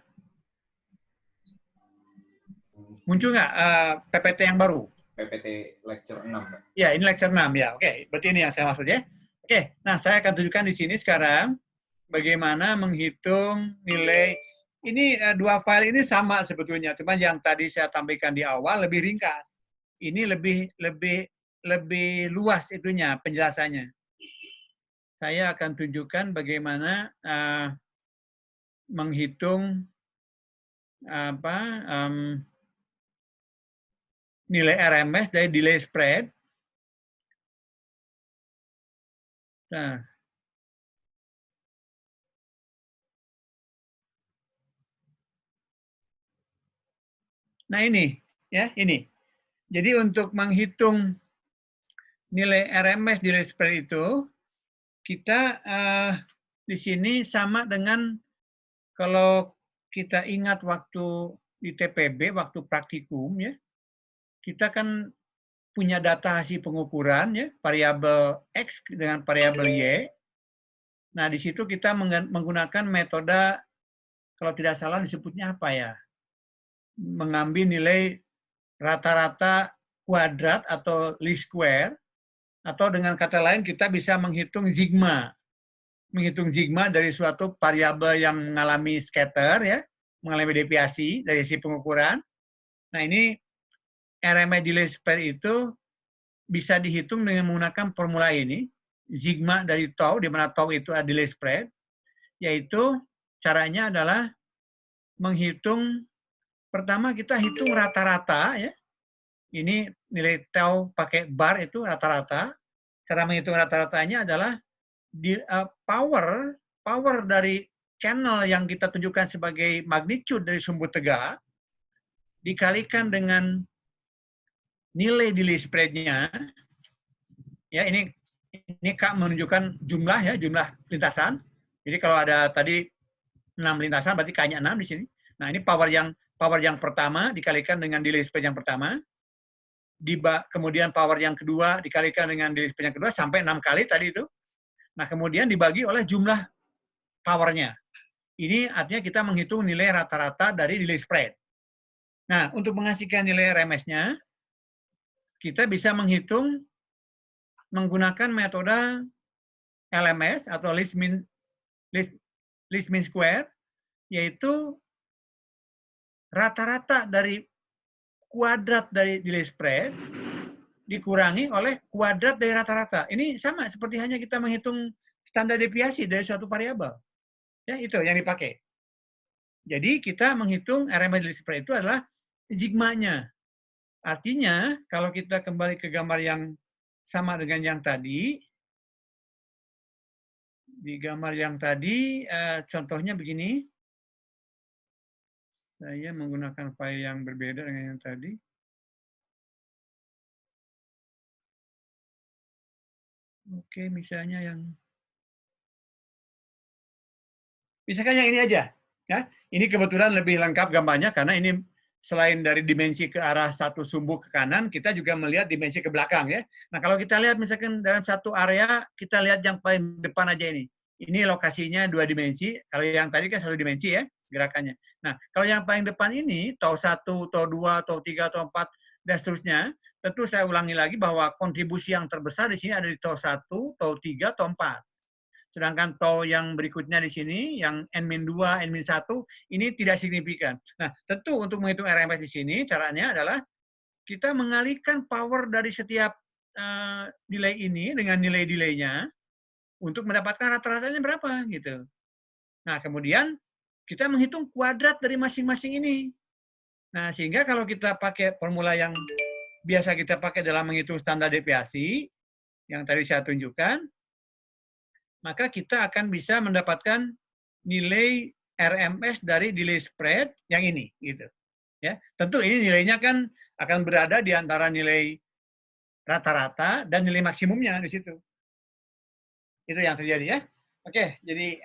Muncul nggak PPT yang baru? PPT lecture 6, Pak. Ya, ini lecture 6 ya. Oke, berarti ini yang saya maksud ya. Oke, nah saya akan tunjukkan di sini sekarang bagaimana menghitung nilai. Ini 2 file ini sama sebetulnya, cuman yang tadi saya tampilkan di awal lebih ringkas. Ini lebih luas itunya penjelasannya. Saya akan tunjukkan bagaimana menghitung nilai RMS dari delay spread. Nah ini, ya ini. Jadi untuk menghitung nilai RMS delay spread itu, kita di sini sama dengan kalau kita ingat waktu di TPB, waktu praktikum ya, kita kan punya data hasil pengukuran ya, variabel X dengan variabel Y. Nah di situ kita menggunakan metode, kalau tidak salah disebutnya apa ya, mengambil nilai rata-rata kuadrat atau least square, atau dengan kata lain kita bisa menghitung sigma. Menghitung sigma dari suatu variabel yang mengalami scatter, ya, mengalami deviasi dari si pengukuran. Nah ini RMS delay spread itu bisa dihitung dengan menggunakan formula ini, sigma dari tau, di mana tau itu adalah delay spread, yaitu caranya adalah menghitung. Pertama kita hitung rata-rata ya. Ini nilai tau pakai bar itu rata-rata. Cara menghitung rata-ratanya adalah power dari channel yang kita tunjukkan sebagai magnitude dari sumbu tegak dikalikan dengan nilai delay spread-nya, ya ini Kak menunjukkan jumlah ya, jumlah lintasan. Jadi kalau ada tadi 6 lintasan berarti K-nya 6 di sini. Nah, ini power yang pertama dikalikan dengan delay spread yang pertama. Kemudian power yang kedua dikalikan dengan delay spread yang kedua sampai 6 kali tadi itu. Nah, kemudian dibagi oleh jumlah powernya. Ini artinya kita menghitung nilai rata-rata dari delay spread. Nah, untuk menghasilkan nilai RMS-nya, kita bisa menghitung menggunakan metode LMS atau least mean square, yaitu rata-rata dari kuadrat dari delay spread dikurangi oleh kuadrat dari rata-rata. Ini sama seperti hanya kita menghitung standar deviasi dari suatu variabel. Ya, itu yang dipakai. Jadi kita menghitung RMS delay spread itu adalah sigma-nya. Artinya, kalau kita kembali ke gambar yang sama dengan yang tadi, di gambar yang tadi, contohnya begini. Saya menggunakan file yang berbeda dengan yang tadi. Oke, misalnya misalkan yang ini aja. Ya, ini kebetulan lebih lengkap gambarnya karena ini selain dari dimensi ke arah satu sumbu ke kanan, kita juga melihat dimensi ke belakang ya. Nah, kalau kita lihat misalkan dalam satu area, kita lihat yang paling depan aja ini. Ini lokasinya 2 dimensi. Kalau yang tadi kan 1 dimensi ya gerakannya. Nah, kalau yang paling depan ini, tau 1, tau 2, tau 3, tau 4, dan seterusnya, tentu saya ulangi lagi bahwa kontribusi yang terbesar di sini ada di tau 1, tau 3, tau 4. Sedangkan tau yang berikutnya di sini, yang N-2, N-1, ini tidak signifikan. Nah, tentu untuk menghitung RMS di sini, caranya adalah kita mengalihkan power dari setiap delay ini dengan nilai delaynya untuk mendapatkan rata-ratanya berapa gitu. Nah, kemudian kita menghitung kuadrat dari masing-masing ini. Nah, sehingga kalau kita pakai formula yang biasa kita pakai dalam menghitung standar deviasi, yang tadi saya tunjukkan, maka kita akan bisa mendapatkan nilai RMS dari delay spread yang ini, gitu. Ya, tentu ini nilainya kan akan berada di antara nilai rata-rata dan nilai maksimumnya di situ. Itu yang terjadi ya. Oke, jadi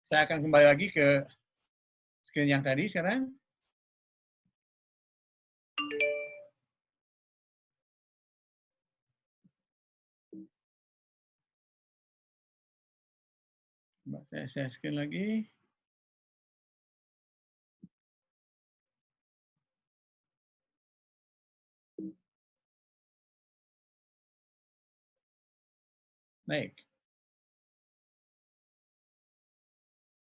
saya akan kembali lagi ke screen yang tadi sekarang. Saya screen lagi. Baik.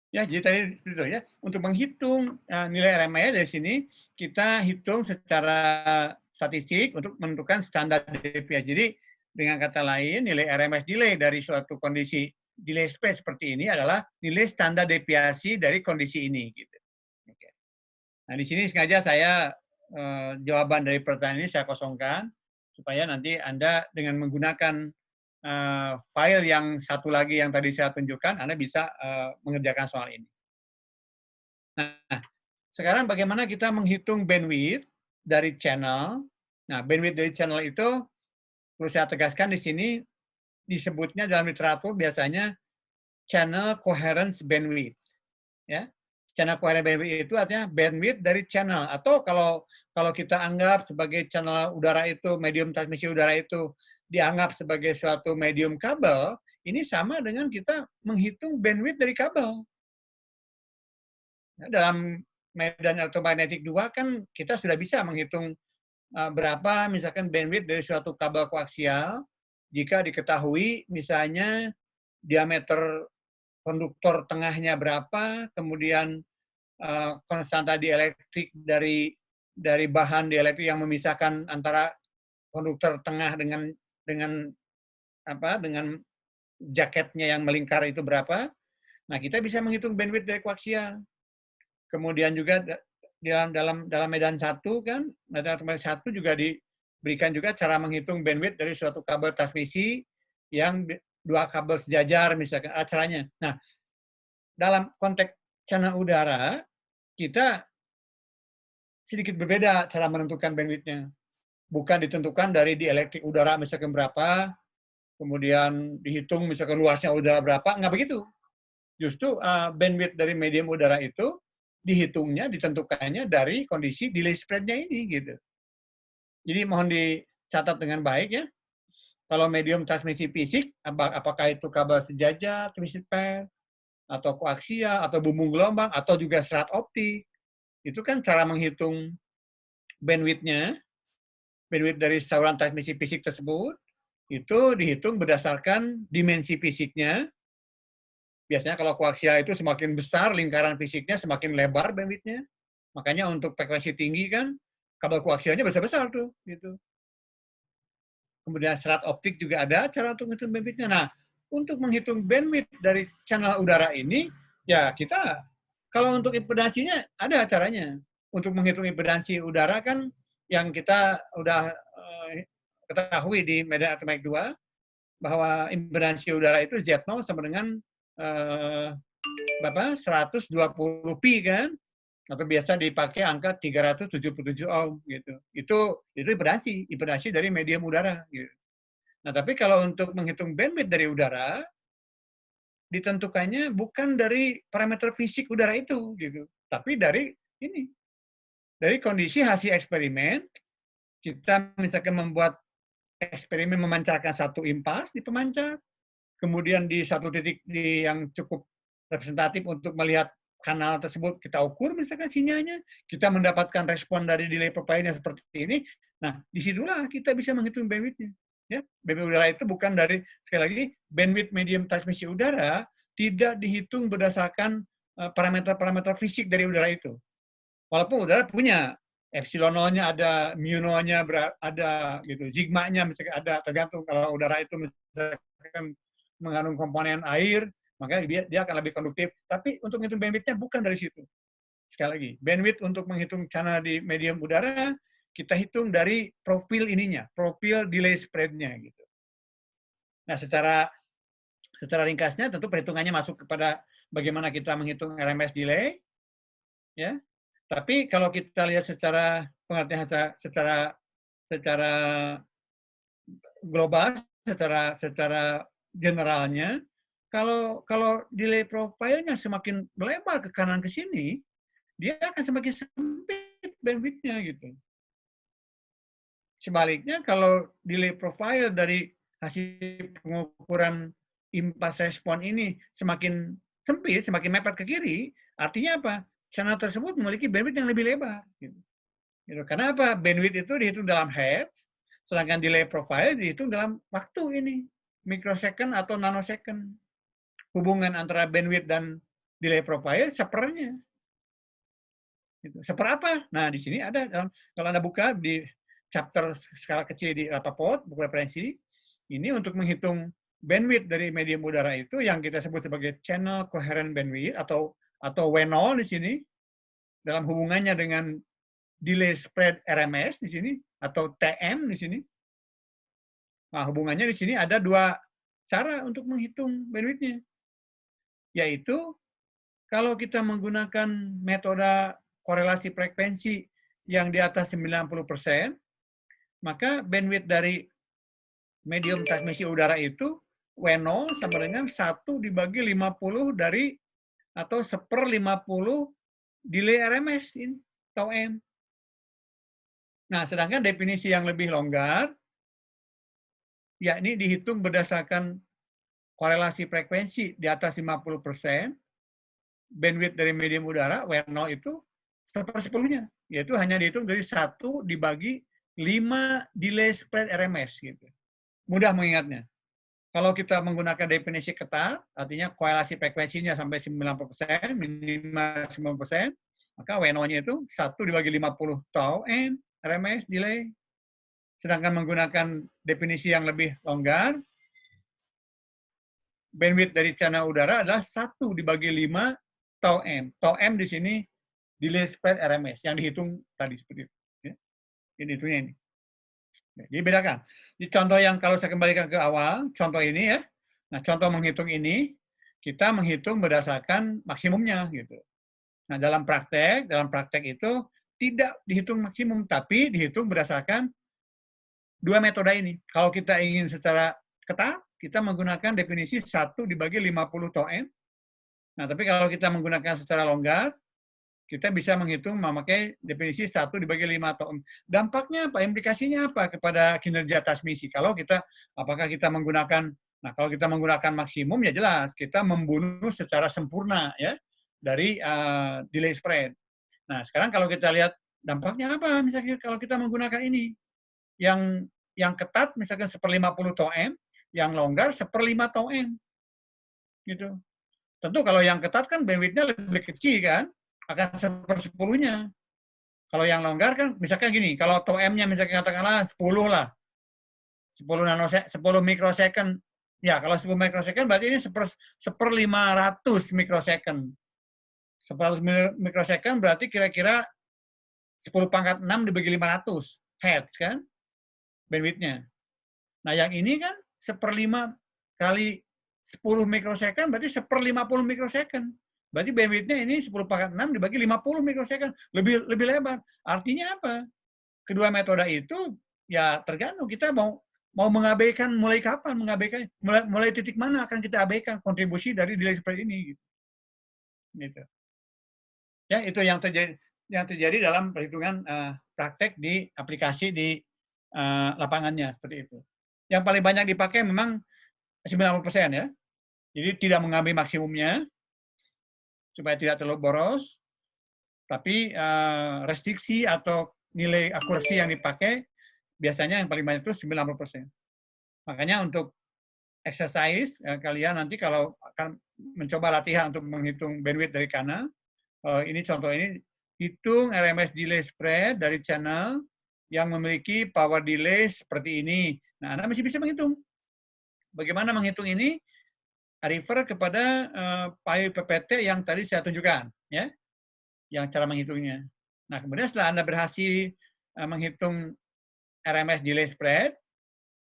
Ya, jadi tadi itu ya. Untuk menghitung nilai RMS dari sini, kita hitung secara statistik untuk menentukan standar deviasi. Jadi dengan kata lain, nilai RMS delay dari suatu kondisi delay spread seperti ini adalah nilai standar deviasi dari kondisi ini. Gitu. Oke. Nah, di sini sengaja saya jawaban dari pertanyaan ini saya kosongkan supaya nanti Anda dengan menggunakan file yang satu lagi yang tadi saya tunjukkan, Anda bisa mengerjakan soal ini. Nah, sekarang bagaimana kita menghitung bandwidth dari channel? Nah, bandwidth dari channel itu perlu saya tegaskan di sini disebutnya dalam literatur biasanya channel coherence bandwidth. Ya, channel coherence bandwidth itu artinya bandwidth dari channel, atau kalau kita anggap sebagai channel udara itu, medium transmisi udara itu dianggap sebagai suatu medium kabel, ini sama dengan kita menghitung bandwidth dari kabel. Dalam medan elektromagnetik 2 kan kita sudah bisa menghitung berapa misalkan bandwidth dari suatu kabel koaksial jika diketahui misalnya diameter konduktor tengahnya berapa, kemudian konstanta dielektrik dari bahan dielektrik yang memisahkan antara konduktor tengah dengan jaketnya yang melingkar itu berapa. Nah, kita bisa menghitung bandwidth dari koaksial. Kemudian juga dalam medan 1 kan, medan 1 juga diberikan juga cara menghitung bandwidth dari suatu kabel transmisi yang 2 kabel sejajar misalkan caranya. Nah, dalam konteks channel udara kita sedikit berbeda cara menentukan bandwidth-nya. Bukan ditentukan dari dielektrik udara misalkan berapa, kemudian dihitung misalkan luasnya udara berapa, nggak begitu. Justru bandwidth dari medium udara itu dihitungnya, ditentukannya dari kondisi delay spread-nya ini gitu. Jadi mohon dicatat dengan baik ya. Kalau medium transmisi fisik, apakah itu kabel sejajar, twisted pair, atau koaksial, atau bumbung gelombang, atau juga serat optik, itu kan cara menghitung bandwidth-nya, bandwidth dari saluran transmisi fisik tersebut, itu dihitung berdasarkan dimensi fisiknya. Biasanya kalau koaksial itu semakin besar lingkaran fisiknya, semakin lebar bandwidth-nya. Makanya untuk frekuensi tinggi kan, kabel koaksialnya besar-besar tuh. Gitu. Kemudian serat optik juga ada cara untuk menghitung bandwidth-nya. Nah, untuk menghitung bandwidth dari channel udara ini, ya kita, kalau untuk impedansinya ada caranya. Untuk menghitung impedansi udara kan, yang kita udah ketahui di medan atomic 2, bahwa impedansi udara itu Z0 sama dengan 120 pi kan, atau biasa dipakai angka 377 ohm gitu. Itu impedansi dari medium udara gitu. Nah, tapi kalau untuk menghitung bandwidth dari udara, ditentukannya bukan dari parameter fisik udara itu gitu, tapi dari ini. Dari kondisi hasil eksperimen, kita misalkan membuat eksperimen memancarkan satu impas di pemancar, kemudian di satu titik yang cukup representatif untuk melihat kanal tersebut, kita ukur misalkan sinyalnya, kita mendapatkan respon dari delay profile-nya seperti ini, nah disitulah kita bisa menghitung bandwidth-nya. Ya, bandwidth udara itu bukan dari, sekali lagi, bandwidth medium transmisi udara tidak dihitung berdasarkan parameter-parameter fisik dari udara itu. Walaupun udara punya epsilon nolnya ada, mu nolnya ada, gitu, sigma-nya misalkan ada, tergantung kalau udara itu misalkan mengandung komponen air, maka dia akan lebih konduktif. Tapi untuk menghitung bandwidth-nya bukan dari situ. Sekali lagi, bandwidth untuk menghitung channel di medium udara, kita hitung dari profil ininya, profil delay spread-nya gitu. Nah, secara ringkasnya tentu perhitungannya masuk kepada bagaimana kita menghitung RMS delay, ya. Tapi kalau kita lihat secara pengertian secara global, secara generalnya, kalau delay profile-nya semakin melebar ke kanan ke sini, dia akan semakin sempit bandwidth-nya gitu. Sebaliknya kalau delay profile dari hasil pengukuran impas respon ini semakin sempit, semakin mepet ke kiri, artinya apa? Channel tersebut memiliki bandwidth yang lebih lebar. Gitu. Karena apa? Bandwidth itu dihitung dalam hertz, sedangkan delay profile dihitung dalam waktu ini, mikrosecond atau nanosecond. Hubungan antara bandwidth dan delay profile sepernya. Gitu. Seperapa? Nah, di sini ada, kalau Anda buka di chapter skala kecil di Rapaport, buku referensi, ini untuk menghitung bandwidth dari medium udara itu yang kita sebut sebagai channel coherent bandwidth atau W0 di sini, dalam hubungannya dengan delay spread RMS di sini, atau TM di sini. Nah, hubungannya di sini ada dua cara untuk menghitung bandwidth-nya. Yaitu, kalau kita menggunakan metode korelasi frekuensi yang di atas 90%, maka bandwidth dari medium transmisi udara itu W0 sama dengan 1 dibagi 50 dari atau 1/50 delay RMS ini, tau M. Nah, sedangkan definisi yang lebih longgar, yakni dihitung berdasarkan korelasi frekuensi di atas 50%, bandwidth dari medium udara, W0 itu 1/10-nya, yaitu hanya dihitung dari 1 dibagi 5 delay spread RMS. Gitu. Mudah mengingatnya. Kalau kita menggunakan definisi ketat, artinya korelasi frekuensinya sampai 90%, minimal 90%, maka W0-nya itu 1 dibagi 50 tau N RMS delay. Sedangkan menggunakan definisi yang lebih longgar, bandwidth dari channel udara adalah 1 dibagi 5 tau M. Tau M di sini delay spread RMS yang dihitung tadi seperti itu. Ya. Ini hitungnya ini. Jadi bedakan. Di contoh yang kalau saya kembalikan ke awal, contoh ini ya. Nah, contoh menghitung ini, kita menghitung berdasarkan maksimumnya gitu. Nah, dalam praktek itu tidak dihitung maksimum, tapi dihitung berdasarkan dua metode ini. Kalau kita ingin secara ketat, kita menggunakan definisi 1 dibagi 50 tau m. Nah, tapi kalau kita menggunakan secara longgar, kita bisa menghitung memakai definisi 1 dibagi 5 tau m. Dampaknya apa? Implikasinya apa kepada kinerja transmisi? Kalau kita, apakah kita menggunakan, nah kalau kita menggunakan maksimum, ya jelas, kita membunuh secara sempurna ya dari delay spread. Nah, sekarang kalau kita lihat dampaknya apa, misalnya kalau kita menggunakan ini, yang ketat misalkan 1/50 tau m, yang longgar 1/5 tau m, gitu. Tentu kalau yang ketat kan bandwidth-nya lebih kecil kan, akan 1/10-nya. Kalau yang longgar kan, misalkan gini, kalau tau m-nya misalkan katakanlah 10 lah, 10 mikrosecond, ya kalau 10 mikrosecond berarti ini 1/500 mikrosecond. 100 mikrosecond berarti kira-kira 10⁻⁶ dibagi 500 hertz kan bandwidth-nya. Nah yang ini kan 1/5 kali 10 mikrosecond berarti 1/50 mikrosecond. Berarti bandwidth-nya ini 10⁻⁶ dibagi 50 mikrosecond, lebih lebar. Artinya apa? Kedua metode itu ya tergantung kita mau mengabaikan mulai kapan, mengabaikan mulai titik mana akan kita abaikan kontribusi dari delay spread ini gitu. Ya, itu yang terjadi dalam perhitungan praktek di aplikasi di lapangannya seperti itu. Yang paling banyak dipakai memang 90% ya. Jadi tidak mengambil maksimumnya supaya tidak terlalu boros, tapi restriksi atau nilai akurasi yang dipakai biasanya yang paling banyak itu 90%. Makanya untuk exercise kalian nanti kalau akan mencoba latihan untuk menghitung bandwidth dari kanal, ini contoh ini, hitung RMS delay spread dari channel yang memiliki power delay seperti ini. Nah, Anda masih bisa menghitung. Bagaimana menghitung ini? Refer kepada file PPT yang tadi saya tunjukkan, ya, yang cara menghitungnya. Nah, kemudian setelah Anda berhasil menghitung RMS delay spread,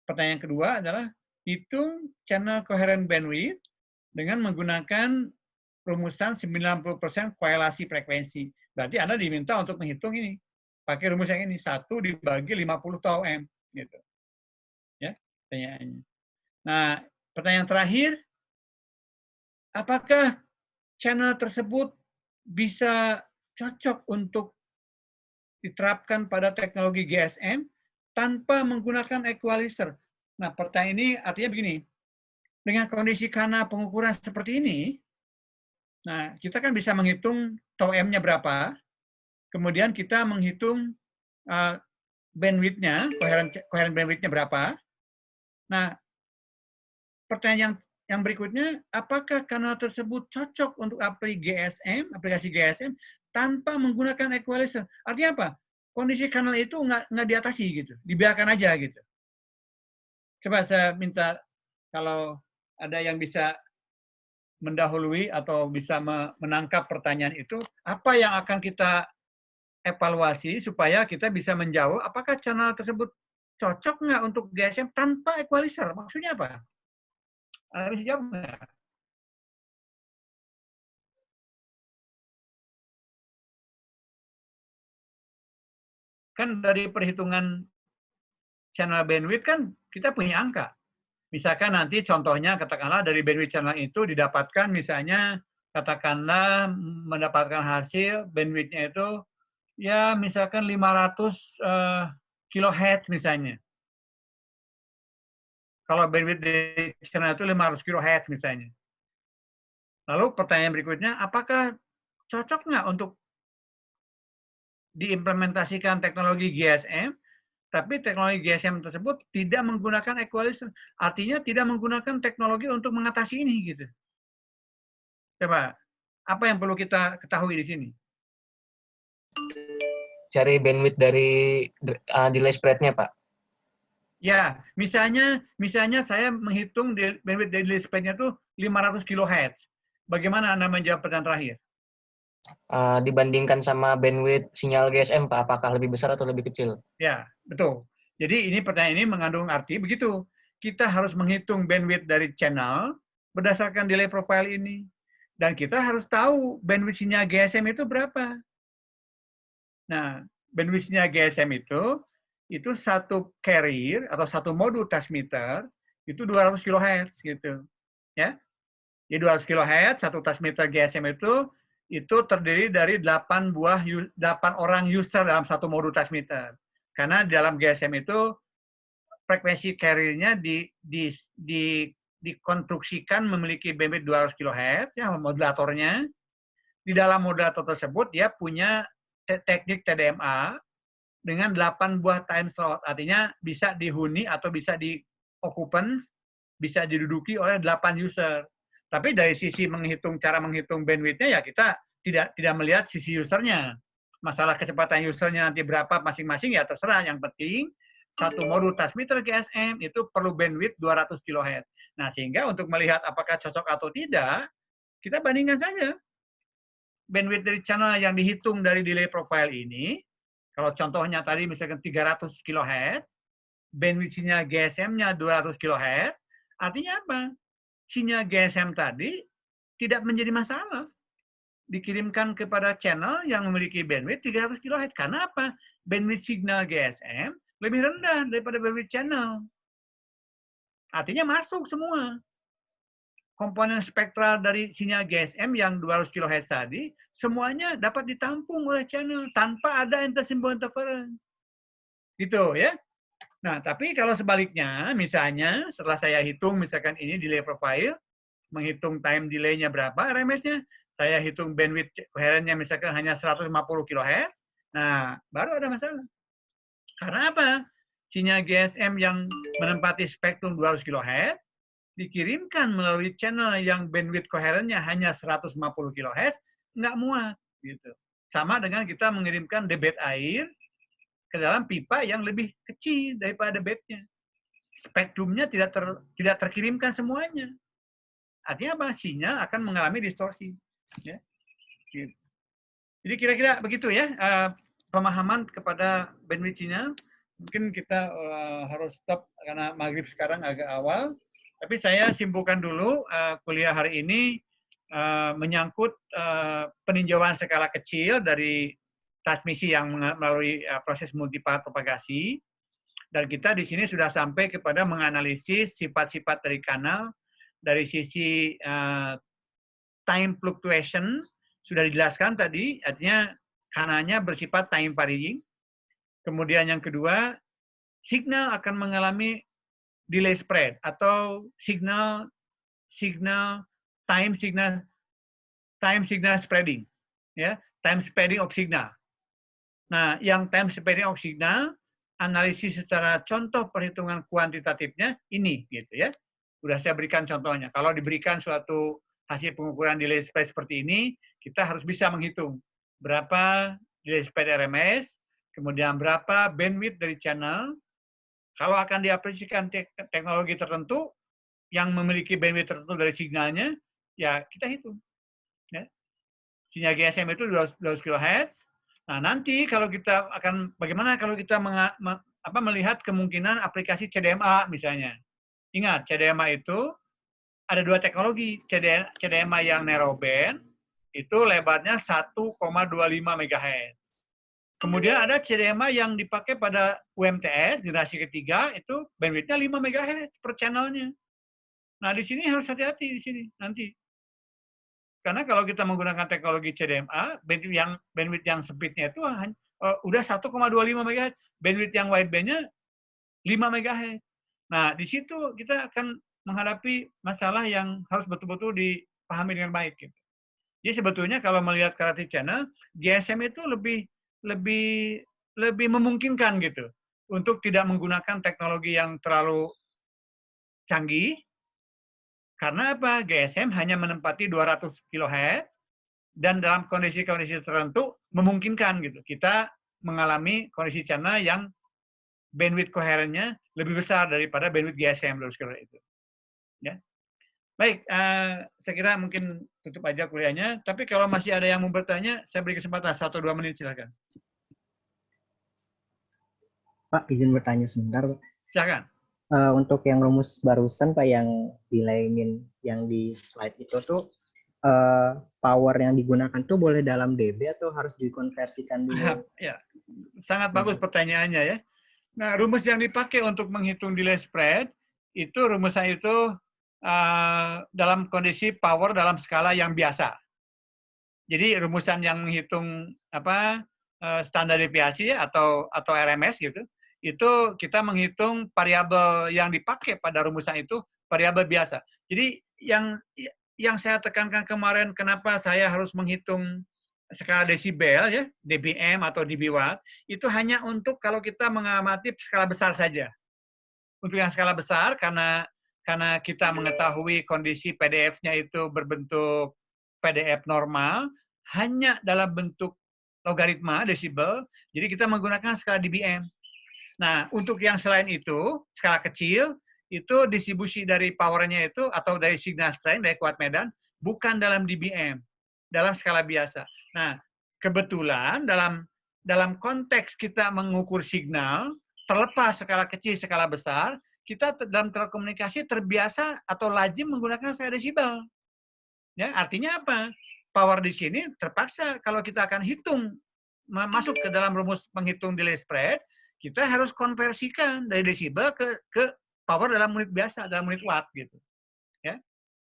pertanyaan kedua adalah hitung channel coherent bandwidth dengan menggunakan rumusan 90% korelasi frekuensi. Berarti Anda diminta untuk menghitung ini. Pakai rumus yang ini, 1 dibagi 50 tau m. Gitu. Ya, pertanyaannya. Nah, pertanyaan terakhir, apakah channel tersebut bisa cocok untuk diterapkan pada teknologi GSM tanpa menggunakan equalizer? Nah, pertanyaan ini artinya begini, dengan kondisi kanal pengukuran seperti ini, nah, kita kan bisa menghitung tau m-nya berapa, kemudian kita menghitung bandwidth-nya, coherent bandwidth-nya berapa. Nah, pertanyaan yang berikutnya, apakah kanal tersebut cocok untuk aplikasi GSM tanpa menggunakan equalizer? Artinya apa? Kondisi kanal itu nggak diatasi gitu, dibiarkan aja gitu. Coba saya minta kalau ada yang bisa mendahului atau bisa menangkap pertanyaan itu, apa yang akan kita evaluasi supaya kita bisa menjawab apakah channel tersebut cocok nggak untuk GSM tanpa equalizer? Maksudnya apa? Anda bisa jawab nggak? Kan dari perhitungan channel bandwidth kan kita punya angka. Misalkan nanti contohnya katakanlah dari bandwidth channel itu didapatkan misalnya katakanlah mendapatkan hasil bandwidth-nya itu ya misalkan 500 kHz misalnya. Kalau bandwidth di channel itu 500 kHz misalnya. Lalu pertanyaan berikutnya, apakah cocok nggak untuk diimplementasikan teknologi GSM, tapi teknologi GSM tersebut tidak menggunakan equalizer. Artinya tidak menggunakan teknologi untuk mengatasi ini gitu. Coba, apa yang perlu kita ketahui di sini? Cari bandwidth dari delay spread-nya, Pak. Ya, misalnya saya menghitung bandwidth dari delay spread-nya itu 500 kHz. Bagaimana Anda menjawab pertanyaan terakhir? Dibandingkan sama bandwidth sinyal GSM, Pak, apakah lebih besar atau lebih kecil? Ya, betul. Jadi ini pertanyaan ini mengandung arti begitu. Kita harus menghitung bandwidth dari channel berdasarkan delay profile ini. Dan kita harus tahu bandwidth sinyal GSM itu berapa. Nah, bandwidth-nya GSM itu satu carrier atau satu modul transmitter itu 200 kHz gitu. Ya. Jadi 200 kHz satu transmitter GSM itu terdiri dari 8 orang user dalam satu modul transmitter. Karena di dalam GSM itu frekuensi carrier-nya dikonstruksikan memiliki bandwidth 200 kHz ya modulatornya. Di dalam modulator tersebut dia punya teknik TDMA dengan 8 buah time slot. Artinya bisa dihuni atau bisa di occupants, bisa diduduki oleh 8 user. Tapi dari sisi cara menghitung bandwidth-nya ya kita tidak melihat sisi usernya. Masalah kecepatan usernya nanti berapa masing-masing ya terserah. Yang penting satu modul transmitter GSM itu perlu bandwidth 200 kHz. Nah, sehingga untuk melihat apakah cocok atau tidak, kita bandingkan saja bandwidth dari channel yang dihitung dari delay profile ini. Kalau contohnya tadi misalkan 300 kHz, bandwidth-nya GSM-nya 200 kHz, artinya apa? Sinyal GSM tadi tidak menjadi masalah. Dikirimkan kepada channel yang memiliki bandwidth 300 kHz. Karena apa? Bandwidth signal GSM lebih rendah daripada bandwidth channel. Artinya masuk semua. Komponen spektral dari sinyal GSM yang 200 kHz tadi, semuanya dapat ditampung oleh channel tanpa ada intersymbol interference. Gitu ya. Nah, tapi kalau sebaliknya, misalnya setelah saya hitung, misalkan ini delay profile, menghitung time delay-nya berapa RMS-nya, saya hitung bandwidth coherentnya misalkan hanya 150 kHz, nah baru ada masalah. Karena apa? Sinyal GSM yang menempati spektrum 200 kHz dikirimkan melalui channel yang bandwidth coherentnya hanya 150 kHz, nggak muat. Gitu. Sama dengan kita mengirimkan debit air ke dalam pipa yang lebih kecil daripada debitnya. Spektrumnya tidak terkirimkan semuanya. Artinya apa? Sinyal akan mengalami distorsi. Ya. Gitu. Jadi kira-kira begitu ya pemahaman kepada bandwidth sinyal. Mungkin kita harus stop karena maghrib sekarang agak awal. Tapi saya simpulkan dulu kuliah hari ini menyangkut peninjauan skala kecil dari transmisi yang melalui proses multipart propagasi. Dan kita di sini sudah sampai kepada menganalisis sifat-sifat dari kanal dari sisi time fluctuation sudah dijelaskan tadi, artinya kanalnya bersifat time varying. Kemudian yang kedua, signal akan mengalami delay spread atau time signal spreading, ya, time spreading of signal. Nah, yang time spreading of signal analisis secara contoh perhitungan kuantitatifnya ini, gitu ya. Sudah saya berikan contohnya. Kalau diberikan suatu hasil pengukuran delay spread seperti ini, kita harus bisa menghitung berapa delay spread RMS, kemudian berapa bandwidth dari channel. Kalau akan diaplikasikan teknologi tertentu yang memiliki bandwidth tertentu dari signalnya, ya kita hitung. Ya. Sinyal GSM itu 200 kHz. Nah, nanti kalau kita bagaimana kalau kita melihat kemungkinan aplikasi CDMA misalnya. Ingat, CDMA itu ada dua teknologi. CDMA yang narrowband, itu lebarnya 1,25 MHz. Kemudian ada CDMA yang dipakai pada UMTS, generasi ketiga, itu bandwidth-nya 5 MHz per channelnya. Nah, di sini harus hati-hati di sini nanti. Karena kalau kita menggunakan teknologi CDMA, bandwidth yang sempitnya itu udah 1,25 MHz, bandwidth yang wideband-nya 5 MHz. Nah, di situ kita akan menghadapi masalah yang harus betul-betul dipahami dengan baik. Gitu. Jadi sebetulnya kalau melihat karakter channel, GSM itu lebih memungkinkan gitu untuk tidak menggunakan teknologi yang terlalu canggih. Karena apa? GSM hanya menempati 200 kHz dan dalam kondisi-kondisi tertentu memungkinkan gitu. Kita mengalami kondisi channel yang bandwidth coherentnya lebih besar daripada bandwidth GSM itu. Ya. Baik, saya kira mungkin tutup aja kuliahnya. Tapi kalau masih ada yang mau bertanya, saya beri kesempatan 1-2 menit, silakan. Pak, izin bertanya sebentar. Silakan. Untuk yang rumus barusan Pak yang delay min yang di slide itu tuh power yang digunakan tuh boleh dalam dB atau harus dikonversikan dulu? Ya, sangat bagus pertanyaannya ya. Nah, rumus yang dipakai untuk menghitung delay spread itu rumusnya itu dalam kondisi power dalam skala yang biasa. Jadi rumusan yang menghitung standar deviasi atau RMS gitu, itu kita menghitung variabel yang dipakai pada rumusan itu variabel biasa. Jadi yang saya tekankan kemarin kenapa saya harus menghitung skala desibel ya, dBm atau dBwatt, itu hanya untuk kalau kita mengamati skala besar saja. Untuk yang skala besar karena kita mengetahui kondisi PDF-nya itu berbentuk PDF normal, hanya dalam bentuk logaritma desibel, jadi kita menggunakan skala dBm. Nah, untuk yang selain itu, skala kecil, itu distribusi dari powernya itu, atau dari signal strength, dari kuat medan, bukan dalam dBm, dalam skala biasa. Nah, kebetulan dalam konteks kita mengukur signal, terlepas skala kecil, skala besar, kita dalam telekomunikasi terbiasa atau lazim menggunakan skala desibel. Ya, artinya apa? Power di sini terpaksa kalau kita akan hitung masuk ke dalam rumus penghitung delay spread, kita harus konversikan dari desibel ke power dalam unit biasa, dalam unit watt gitu. Ya.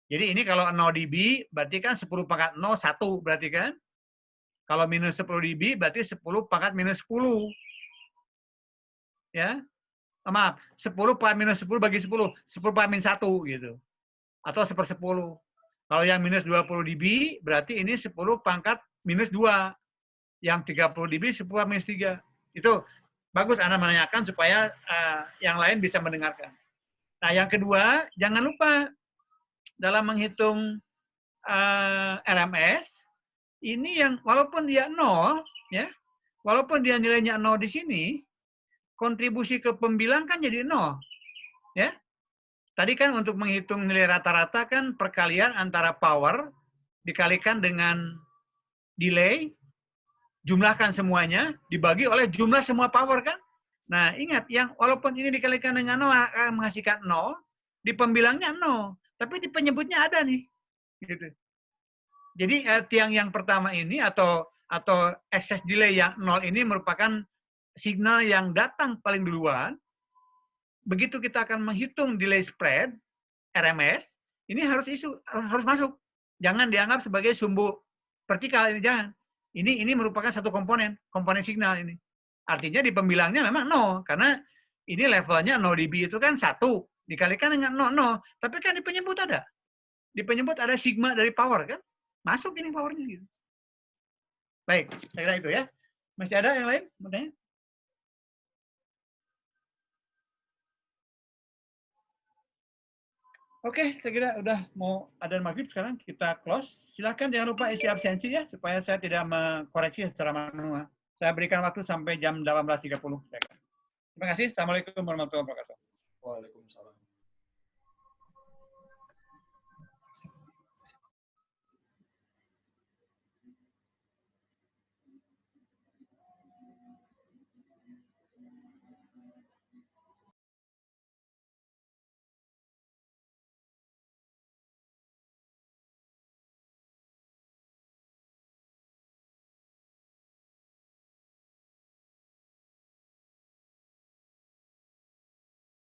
Jadi ini kalau 0 dB berarti kan 10 pangkat 0 1 berarti kan. Kalau minus 10 dB berarti 10 pangkat minus 10. Ya. Maaf, 10 pangkat minus 10 bagi 10, 10 pangkat minus 1 gitu. Atau 1/10. Kalau yang minus 20 dB, berarti ini 10 pangkat minus 2. Yang 30 dB, 10 pangkat minus 3. Itu bagus Anda menanyakan supaya yang lain bisa mendengarkan. Nah, yang kedua, jangan lupa dalam menghitung RMS, ini yang walaupun dia 0, ya, walaupun dia nilainya 0 di sini, kontribusi ke pembilang kan jadi 0. Ya. Tadi kan untuk menghitung nilai rata-rata kan perkalian antara power dikalikan dengan delay, jumlahkan semuanya, dibagi oleh jumlah semua power kan. Nah, ingat, yang walaupun ini dikalikan dengan 0 akan menghasilkan 0, di pembilangnya 0, tapi di penyebutnya ada nih. Gitu. Jadi tiang yang pertama ini atau excess delay yang 0 ini merupakan signal yang datang paling duluan. Begitu kita akan menghitung delay spread, RMS, ini harus masuk. Jangan dianggap sebagai sumbu vertikal, ini jangan. Ini merupakan satu komponen signal ini. Artinya di pembilangnya memang 0, karena ini levelnya 0 dB itu kan 1, dikalikan dengan 0. Tapi kan di penyebut ada. Di penyebut ada sigma dari power kan. Masuk ini powernya gitu. Baik, saya kira itu ya. Masih ada yang lain? Mau tanya? Oke, saya kira udah mau adzan maghrib sekarang, kita close. Silakan jangan lupa isi absensi ya, supaya saya tidak mengkoreksi secara manual. Saya berikan waktu sampai jam 18.30. Terima kasih. Assalamualaikum warahmatullahi wabarakatuh. Waalaikumsalam.